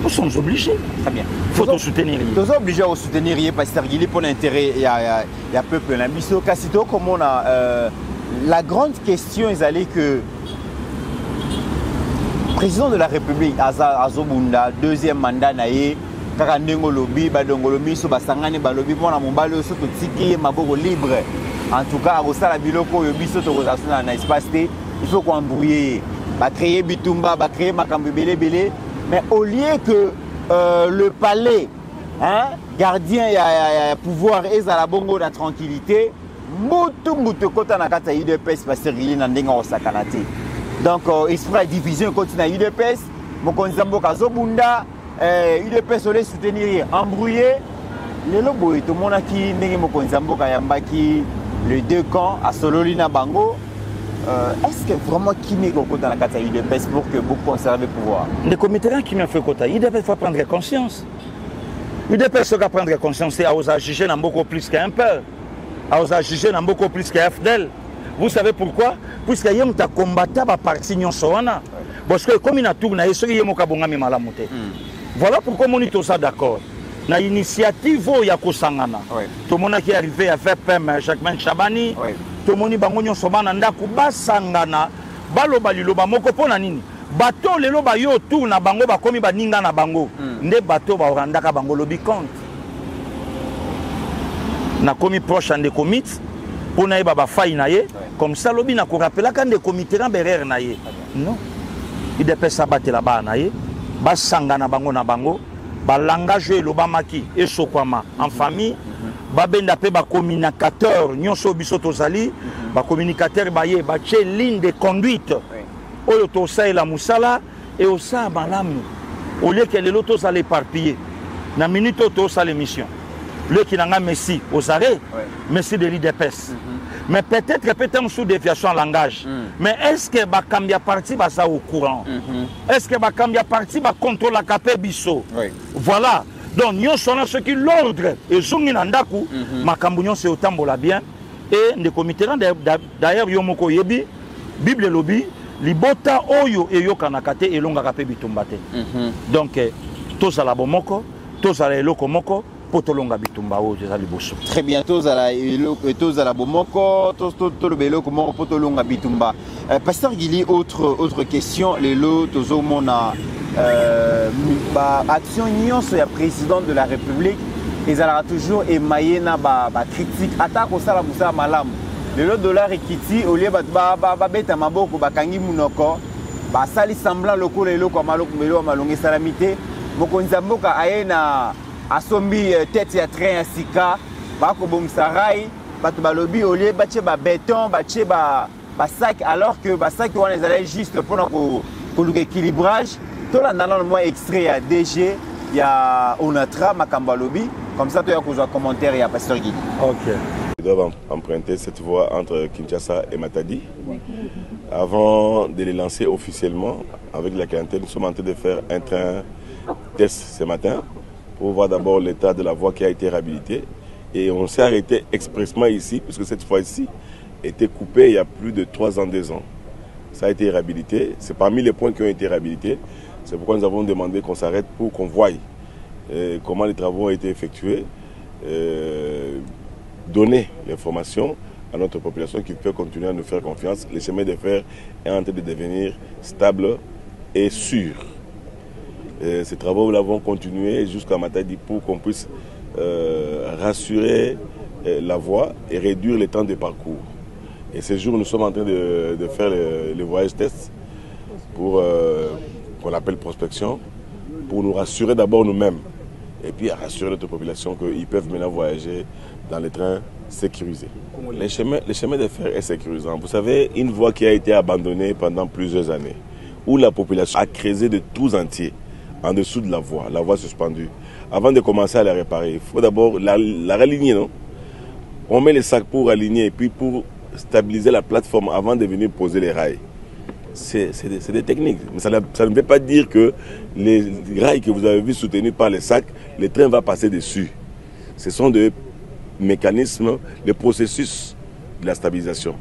Nous sommes obligés. Très bien. Faut te soutenir. Nous sommes obligés à soutenir Pasteur Guili pour l'intérêt il y a peuple là. Biso Kassito comme on a la grande question est allée que président de la République Azobunda deuxième mandat naé kaka ndengo lobi badongolo miso basangane balobi pona mombalo so to tiki maboko libre. En tout cas osala biloko yo biso to kozasuna na espace il faut qu'on embrouiller ba créer bitumba ba créer makambo belé. Mais au lieu que le palais, hein, gardien, il y a pouvoir et à la bongo la tranquillité, mutu kota na kata UDPS Pasteur Guili na ndenga osakanate. Donc esprit de division continue à UDPS, mokonzi mboka zobunda, UDPS ole soutenir embrouillé. Lelo boy to monaki ndenge mokonzi mboka yambaki les deux camps à Sololina Bango. Est-ce que vraiment qui met au côté dans la carte UDPS pour que beaucoup conservent le pouvoir? Les comités qui m'ont fait côté, UDPS faut prendre conscience. UDPS doit prendre conscience, c'est à oser juger beaucoup plus qu'un peur, à oser juger beaucoup plus qu'un FDL. Vous savez pourquoi? Puisqu'il y a un combattant à partir de Soana. Parce que comme il a tourné, il y a un kabonga malamuté. Voilà pourquoi on est tous d'accord. Na initiative ya kosangana. Tout le monde qui est arrivé à faire PM Jacquemain Chabani. Tout le monde bango nyonso bana ndako basangana baloba liloba moko pona nini bato lelo ba yo tour na bango bakomi baninga na bango nde bato ba orandaka bango lobi compte na komi proche de comité pona yeba ba faille na ye comme ça lobi na ko rappela quand de comité na berere na ye non il dépêche sabaté là bas na ye basangana bango na bango ba langage eloba maki esokwama en famille. Babenda pe ba communicateur nyonso biso tozali ba communicateur baye ba che ligne de conduite oyo to sa la musala et au sa malamu au lieu que les lotos allait éparpiller na minute to sa l'émission le qui n'a Messi aux arrêts Messi de l'IDPS mais peut-être sous déviation en langage mais est-ce que ba cambia parti ba ça au courant est-ce que ba cambia parti ba contrôle la capé biso voilà. Donc, nous sommes ceux qui l'ordre et sont en daku, ma cambouillon c'est autant bien. Et les comités d'ailleurs, Yomoko Yebi, Bible Lobby, Libota Oyo et Yokanakate et Longa Kapé Bitumbate. Donc, tous à la Bomoko, tous à la Lokomoko, Potolonga Bitumba, très bien, tous à la Bomoko, tous le Bélo, comment Potolonga Bitumba. Pasteur Guili, autre question, les lots, tous au monde action nyonso ya président de la République ils ont toujours émaillé na ba critique attaque au sala musala malam le dollar ekiti au lieu ba beta maboko bakangi munoko ba sali semblant lokolo eloko maloko melo malonge salamité mokonzi mboka ayena asombi tête ya train ya sika ba ko bomsarai bato balobi au lieu bache ba béton bache ba sac alors que ba sac on les allait juste pour l'équilibrage. Tout le monde extrait à DG, il y a Onatra, Makambalobi, comme ça tu as un commentaire et à Pasteur Guili. Ok. Ils doivent emprunter cette voie entre Kinshasa et Matadi. Avant de les lancer officiellement avec la clientèle, nous sommes en train de faire un train test ce matin pour voir d'abord l'état de la voie qui a été réhabilitée. Et on s'est arrêté expressément ici, puisque cette fois-ci était coupée il y a plus de 3 ans, 2 ans. Ça a été réhabilité. C'est parmi les points qui ont été réhabilités. C'est pourquoi nous avons demandé qu'on s'arrête pour qu'on voie comment les travaux ont été effectués, donner l'information à notre population qui peut continuer à nous faire confiance. Le chemin de fer est en train de devenir stable et sûr. Ces travaux, nous l'avons continué jusqu'à Matadi pour qu'on puisse rassurer la voie et réduire le temps de parcours. Et ce jour, nous sommes en train de faire le voyage test pour qu'on appelle prospection, pour nous rassurer d'abord nous-mêmes et puis à rassurer notre population qu'ils peuvent maintenant voyager dans les trains sécurisés. Le chemin de fer est sécurisant. Vous savez, une voie qui a été abandonnée pendant plusieurs années, où la population a creusé de trous entiers en dessous de la voie suspendue. Avant de commencer à la réparer, il faut d'abord la raligner, non? On met les sacs pour aligner et puis pour stabiliser la plateforme avant de venir poser les rails. C'est des techniques. Mais ça ne veut pas dire que les rails que vous avez vus soutenus par les sacs, le train va passer dessus. Ce sont des mécanismes, les processus de la stabilisation.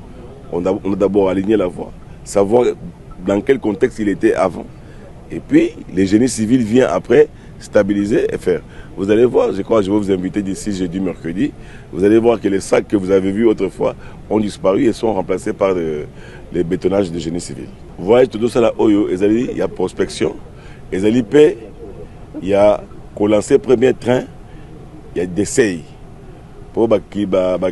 On a d'abord aligné la voie, savoir dans quel contexte il était avant. Et puis, le génie civil vient après stabiliser et faire. Vous allez voir, je crois que je vais vous inviter d'ici jeudi, mercredi. Vous allez voir que les sacs que vous avez vus autrefois ont disparu et sont remplacés par les bétonnages de génie civil. Vous voyez tout ça là, il y a prospection, il y a qu'on lance le premier train, il y a d'essai. Pour les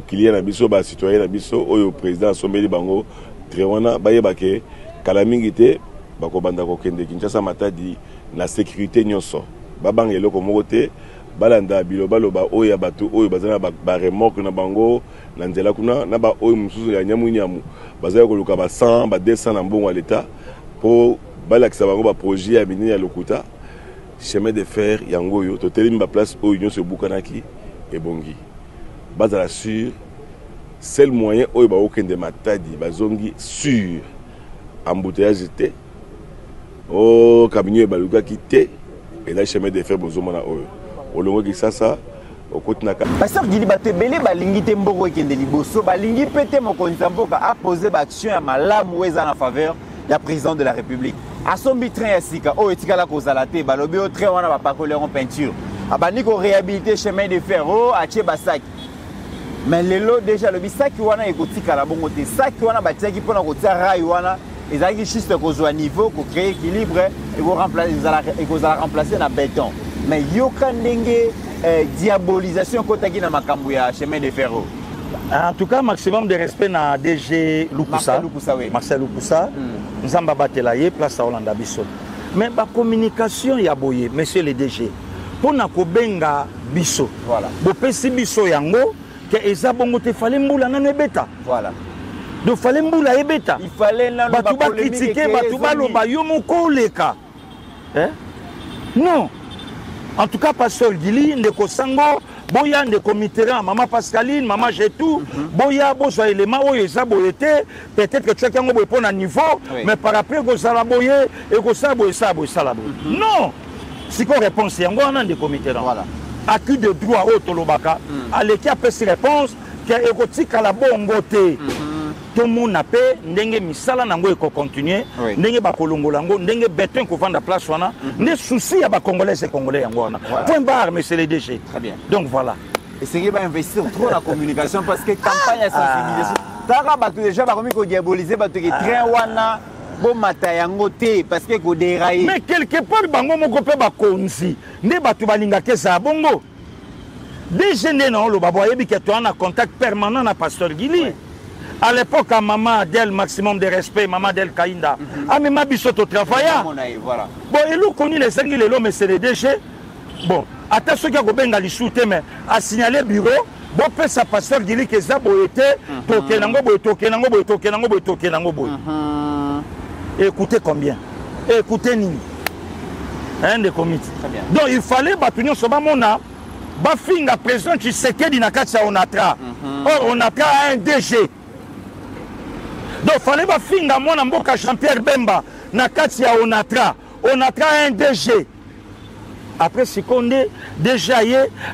clients, les citoyens, le président Sombeli Bango, Trewana, Bayebake, Kalamingite, Bakobandako Kende, Kinshasa Matadi, la sécurité nyoso. Babang et locomote, Balanda, Biloba, Loba, Oya Batu, Oya Bazana, Baremok, Nabango, Nanzela Kuna, Naba Oya Musu, Nyamu Nyamu, Bazaya Koluka, 100, 200 en bon à l'État, pour Balaksabango, projet à Bini à Lokuta, chemin de fer, Yangoyo, Totelim, place Oyo, sur Bukanaki et Bongi. Bazala sur, c'est le moyen Oya Baoken de Matadi, Bazongi sur, embouteillage était, oh, Kabinyo Baluga qui était, et là, chemin de fer, Bozomana Oyo. Olongo qui ça, au côté Naka. Pasteur Gili Batebele, Balingi Temboro et Kendeliboso, Balingi Pete Mokonizamboka a posé l'action à Malam Oueza en faveur du président de la République. À son bitrain Yassika, oh, etikala Kozalate, Balobi au train, on a pas collé en peinture. A Baniko réhabilité chemin de fer, oh, à Tchebasak. Mais le lot déjà, le bisak qui wana ekotika la bongote, ça qui wana batia qui pona kotia raiwana. Ils ont juste un niveau pour créer équilibre et vous remplacer dans le béton. Mais il y a une diabolisation côté de la chemin de fer. En tout cas, maximum de respect na DG Lukusa. Marcel Lukusa. Nous avons battu place à Hollande Bissot. Mais la communication y a boyé, monsieur le DG. Pour na kobenga biso. Voilà. Bo pesi biso yango que ezabongo te fallait moula na nebeta. Voilà. Donc, il fallait mboula ebeta. Il fallait critiquer, non. En tout cas, Pasteur Gili, Ndeko Sango, Boya, Ndeko Mitterrand, Maman Pascaline, Maman Jetou, Boya, Boya, élément, Oya, Boyete, peut-être que chacun va répondre à niveau, mais par après, Gosala Boye, et Gosala Boye, Boye. Non! Si qu'on répond, c'est un Ndeko Mitterrand. Voilà. Acquis de droit au Tolobaka, à l'équipe a fait réponse, que érotique à la bonne beauté. Tout le monde a fait, ndenge misala nango eko continuer, ndenge ba kolongola ngo, ndenge beton ko vendre place wana, ne souci à ba congolais et congolais yango wana. Point barre monsieur le DG. Très bien. Donc voilà. Et c'est qu'il va investir trop dans la communication parce que campagne à sensibilisation. Tara ba déjà ba komi ko diaboliser ba to ke train wana bo mata yango te parce que ko dérailler. Mais quelque part bango moko pe ba konzi, ne ba to balinga ke sa bongo. DG non lo ba boye bi ke to en contact permanent na Pasteur Gili. À l'époque, à Maman Adel, maximum de respect, Maman Adel Kainda. Ah, mais ma bisote au travail. Voilà. Bon, et nous connaissons les sangues, les mais c'est les déchets. Bon, attends, ceux qui ont bien les shooter, mais à signaler le bureau, bon, peut ça Pasteur Gili que ça, bon, était, écoutez combien? Écoutez, Nini. Hein, des comités. Donc, il fallait, battre sur Mamona, Bafinga, président, tu sais qu'il y a Onatra. Or, Onatra a un DG. Donc, il fallait que mon mboka Jean-Pierre Bemba, Nakatia Onatra. Onatra a un DG. Après, si on est déjà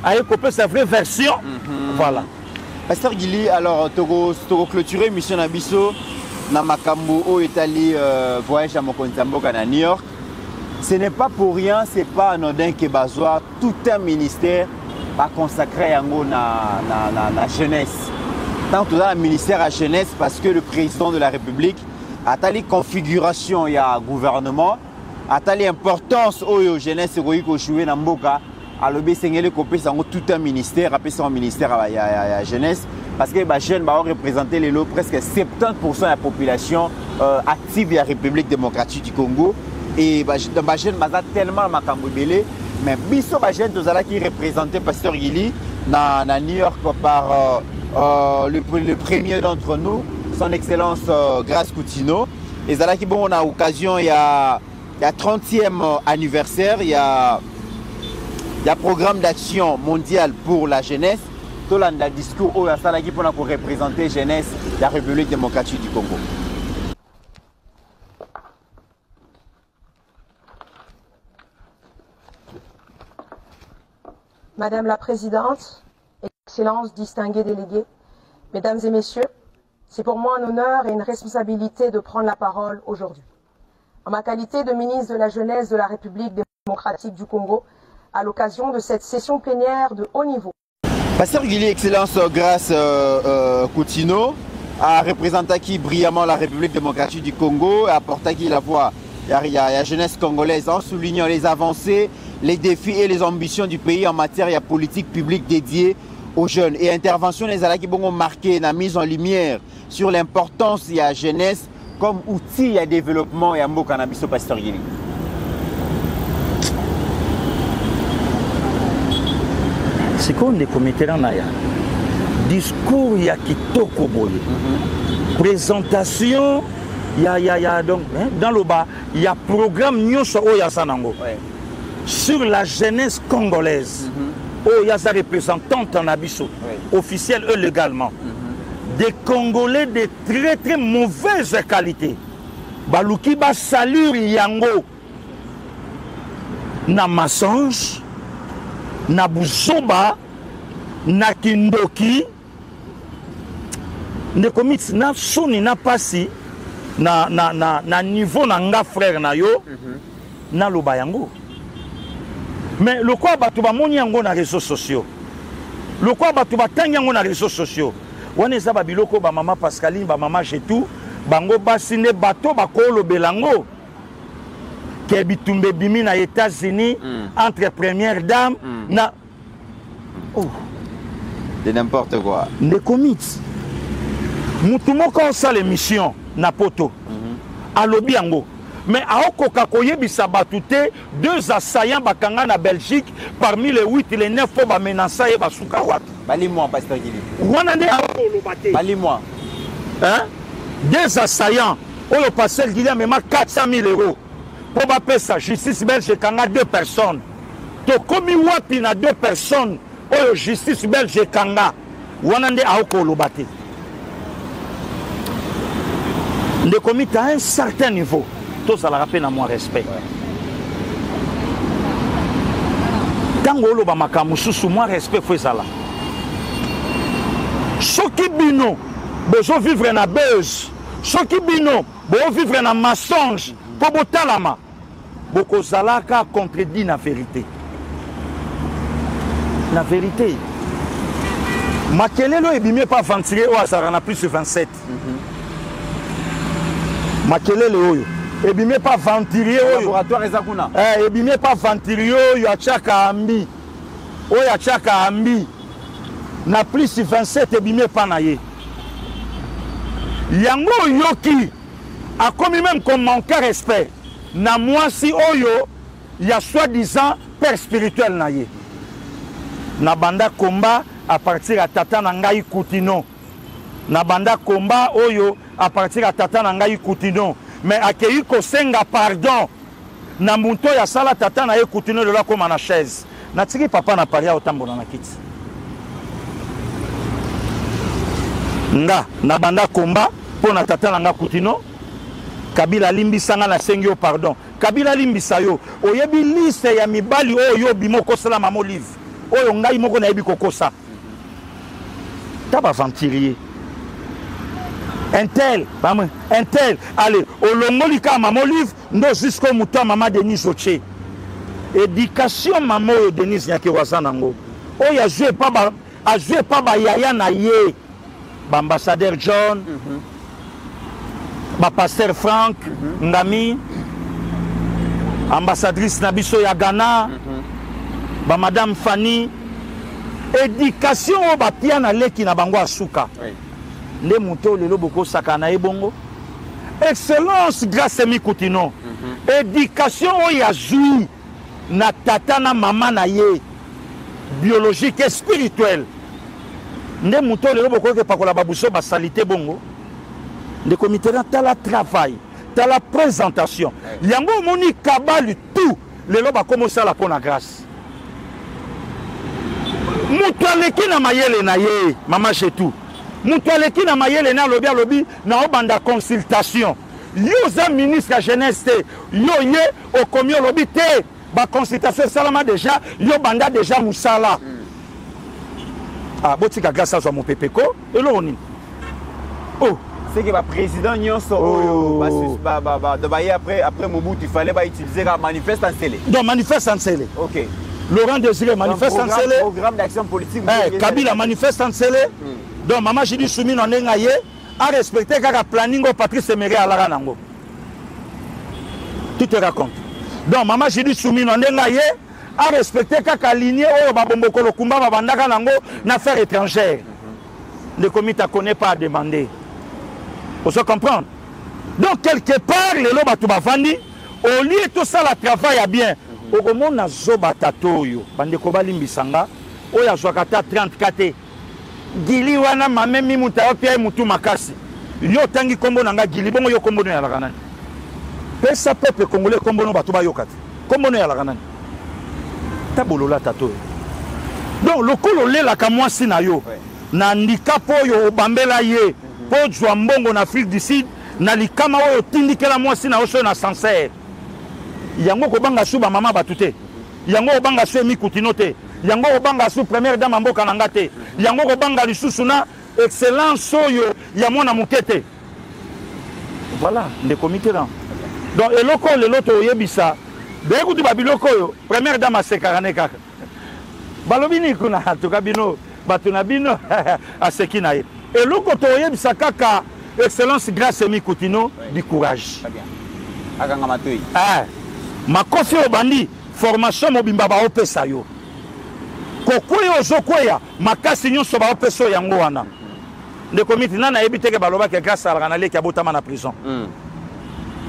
a copié sa vraie version. Voilà. Pasteur Gili, alors, tu as clôturé mission Nabiso, na Makambo, au Italie, voyage à Mokonzamboka à New York. Ce n'est pas pour rien, ce n'est pas anodin que Bazoa, tout un ministère a consacré à la jeunesse. Tant que le ministère à la jeunesse, parce que le président de la République a telle configuration, il y a un gouvernement, a telle importance aux jeunesse et aux jouer dans Mboka, à l'obé Sengele Kopé, tout un ministère, après son ministère à la jeunesse, parce que les jeunes vont représenter presque 70% de la population active de la République démocratique du Congo. Et les jeunes sont tellement makambobélé, mais biso les jeunes qui représentent Pasteur Gili à New York par le premier d'entre nous, son Excellence Grace Coutinho. ezalaki bon na occasion il y a 30e anniversaire, il y a programme d'action mondial pour la jeunesse. Tolanda discours au asalaki pour représenter jeunesse de la République démocratique du Congo. Madame la Présidente, Excellences, distingués délégués, Mesdames et Messieurs, c'est pour moi un honneur et une responsabilité de prendre la parole aujourd'hui. En ma qualité de ministre de la Jeunesse de la République démocratique du Congo, à l'occasion de cette session plénière de haut niveau. Pasteur Guili, Excellence Grâce Coutinho a représenté brillamment la République démocratique du Congo et a apporté la voix à la jeunesse congolaise en soulignant les avancées, les défis et les ambitions du pays en matière de politique publique dédiée aux jeunes. Et intervention les alaki bongo marqué la mise en lumière sur l'importance de la jeunesse comme outil de développement et un cannabis au Pasteur Guili. C'est comme les comités dans Naya. Discours, il y a Kitoko Boye. Présentation, il y a donc, dans le bas, il y a programme Nyonso Oyasanango sur la jeunesse congolaise. Il y a sa représentante en Abisso, officielle et légalement. Des Congolais de très très mauvaise qualité. Baluki ba salur yango na Massange, na Buzoba, na Kindoki, ne komits na soni na pasi na niveau na nga frère na yo na loba yango. Mais le quoi batu ba moni yango na réseaux sociaux. Le quoi batu ba tangi yango na réseaux sociaux. Wana eza ba biloko ba mama Pascaline ba mama Jetou bango basi ne bato ba kolo belango. Ke bitumbe bimi na États-Unis entre première dame na de n'importe quoi. Ne commit. Mutumo quand ça l'émission na poto. Alobi yango. Mais à Okoka Koyebisa Batouté, 2 assaillants bakanga na Belgique parmi les 8 et les 9 pour menacer et basukawat. Bali-moi Pasteur Guili. Wanande Bali-moi. Hein? 2 assaillants. Oh le pasteur Guili a même 400 000 euros. Pour baper sa justice belge kanga 2 personnes. To komi wapi na 2 personnes. Oh justice belge kanga. Wanande a Oko Lobate. Le comité à un certain niveau. Tout ça la rappelle à moi respect. Quand on a makamusu, moi respect faut ça là. Soki bino, besoin vivre na buzz. Soki bino, besoin vivre na mensonge. Pour botalama, boko zalaka contredit la vérité. La vérité. Makelelo ebimé pas ventilé au hasard na plus de 27. Makelele oyo ebimé pas ventilier oyo laboratoire ezakuna ebimé pas ventilier oyo achaka ambi oyo achaka ambi na plus de 27 ebimé pas na ye yango yoki a commis même comme manquer respect na moi si oyo ya soi-disant père spirituel na ye na banda combat à partir à tata na ngai Coutinho na banda combat oyo à partir à tata na ngai Coutinho mais accueilli ko senga pardon na munto ya sala tata na ye Coutinho de la comme na chaise na tiki papa na paria otambola na kiti nga na banda combat pour na tata na nga Coutinho Kabila limbisanga na sengi yo pardon Kabila limbisa yo oyebi liste ya mibali oyo bimoko sala mamo livre oyo ngai moko na yebi kokosa taba ventilier un tel, allez, au longolika maman livre, non jusqu'au mouton maman Denis Oché. Éducation maman Denis Nyaki Wazanango. Oh, il a joué pas yaya na ye. Ambassadeur John, pasteur Franck, Ngami, ambassadrice Nabiso Yagana, madame Fanny. Éducation au bapiana leki na bango asuka. Les moutons, les loboko sakana et bongo. Excellence grâce à Coutinho. Éducation au yazoui. Na tata na maman na ye. Biologique et spirituelle. Les moutons, les loboko que pakola babuso ba salité bongo. Le comité tala travail. T'as la présentation. Yango moni kabali tout. Les lobes a commencé à la pona grâce. Moutoaleki na mayele na ye, maman chez tout. Moutoaleki na mayele na lobby na obanda consultation. Yo za ministre la jeunesse te, yo ye au commis lobby te, ba consultation salama déjà, yo banda déjà musala. Ah, botika grâce à mon pepeko, et là on est. Oh, c'est que le président Nyonso, après Mobutu, il fallait utiliser un manifeste en scellé. Donc, manifeste en scellé. Ok. Laurent Désiré, manifeste en scellé. Programme d'action politique. Kabila, manifeste en scellé. Donc, maman, j'ai dit, soumis, on est ngaye, à respecter le planning au Patrice Emery à la Ranango. Tout te raconte. Donc, maman, j'ai dit, soumis, on est ngaye, à respecter la lignée au Babomoko, le Kumba, Babandaka Nango, n'affaires étrangères. Le comité ne connaît pas à demander. Vous se comprendre? Donc, quelque part, les lobes à Vandi, au lieu de tout ça, le travail est bien. Au moment où on a Zoba Tatoyo, Bandeko Limbisanga, où il y a 34 Gili wana mame mi mutawa pia mutu makasi. Yo tangi kombo nanga gili bongo yo kombo no ya lakanani. Pesa peuple congolais kombo no batu ba yokati. Kombo no ya lakanani. Tabolola tato. Donc le kolo lela ka mwasi na yo. Na handicap oyo obambela ye. Po jwa mbongo na Afrique du Sud na likama oyo tindikela mwasi na oso na sincère. Yango ko banga suba mama batute. Yango obanga su mi kutinote. Yango obanga su première dame mboka nanga te. Yango obanga lisusu na excellence oyo ya mona mukete. Voilà, les comités là. Donc eloko le loto yebisa. Deko tu babiloko yo première dame a sekarane kaka. Balobini kuna tukabino batuna bino a sekina ye. Eloko to yebisa kaka excellence grâce mi kutino du courage. Très bien. Akanga matoi. Ah. Makofi obandi formation mobimba ba opesa yo. Kokoyo ozokoya makasi nyonso ba opeso yango wana. Le comité nana ebiteke baloba ke grâce à la ki abotama na prison.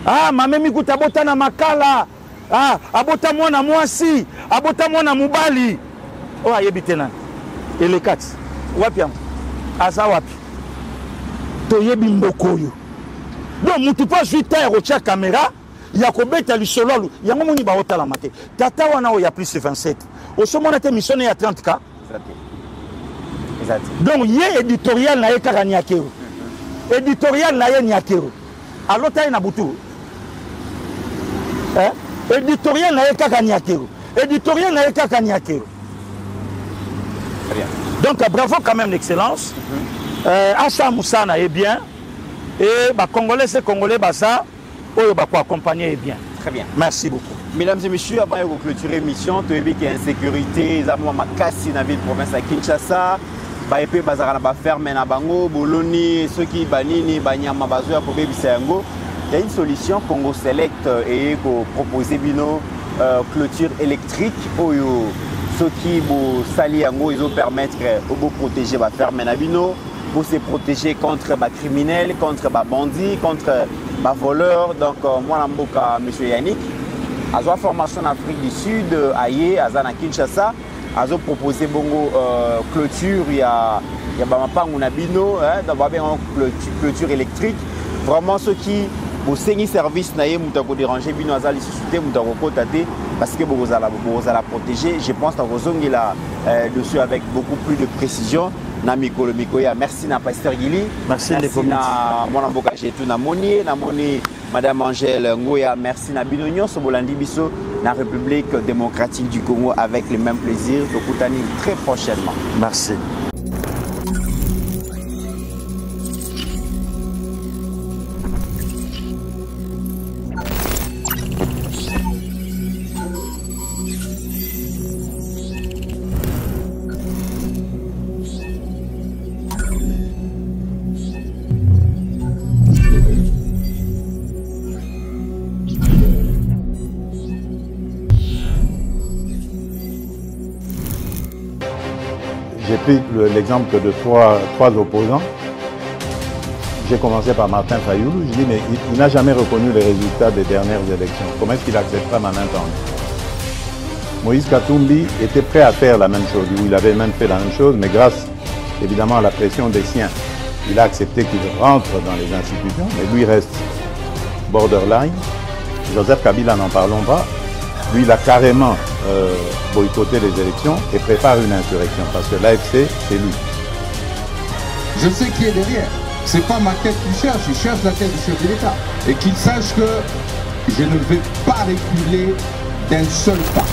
Ah mame mikuta bota na makala. Ah abota mwana mwasi, abota mwana mubali. Oh ayebite nana. Ele kati. Wapi am? Asa wapi? To yebi mbokoyo. Donc mutu pas 8 heures au tcha caméra. Yakobeta lisolo yango moni ba otala mate tata wana o ya plus 27 au somona te mission ya 30k exact. Donc ye éditorial na ekaka nyakero éditorial na ye nyakero alota na butu éditorial na ekaka nyakero éditorial na ekaka nyakero. Très bien. Donc bravo quand même l'excellence. Asa Moussana est bien et ba congolais c'est congolais basa oyo ba ko accompagner bien. Très bien. Merci beaucoup. Mesdames et messieurs, avant de clôturer l'émission, tu as vu qu'il y a insécurité, Zamwa Makasi dans la ville province à Kinshasa, ba épée bazara na ba ferme na bango, Boloni, ceux qui banini, banyama bazoya pour bisango. Il y a une solution Congo Select et ko proposer bino clôture électrique oyo ceux qui bo sali yango ils ont permettre de protéger ba ferme na bino pour se protéger contre les criminels, contre les bandits, contre les voleurs. Donc, moi, je M. Yannick, à la formation en Afrique du Sud, à Kinshasa, à proposé bongo clôture, il y a clôture électrique. Vraiment, ceux qui au service na mutako déranger bino azali susute mutako kotate parce que vous allez protéger. Je pense que vous allez dessus avec beaucoup plus de précision. Namiko le Mikoya, merci na Pasteur Gili, merci na mon avocat Jetou na Moni, Madame Angèle Ngoya, merci na Binonio Sobolandi Biso, na République démocratique du Congo avec le même plaisir. Tokutani très prochainement. Merci. J'ai pris l'exemple de trois opposants. J'ai commencé par Martin Fayoulou. Je dis, mais il n'a jamais reconnu les résultats des dernières élections. Comment est-ce qu'il acceptera ma main tendue? Moïse Katumbi était prêt à faire la même chose. Il avait même fait la même chose, mais grâce évidemment à la pression des siens, il a accepté qu'il rentre dans les institutions, mais lui reste borderline. Joseph Kabila, n'en parlons pas. Lui, il a carrément boycotté les élections et prépare une insurrection parce que l'AFC, c'est lui. Je sais qui est derrière. C'est pas ma tête qu'il cherche, il cherche la tête du chef de l'État. Et qu'il sache que je ne vais pas reculer d'un seul pas.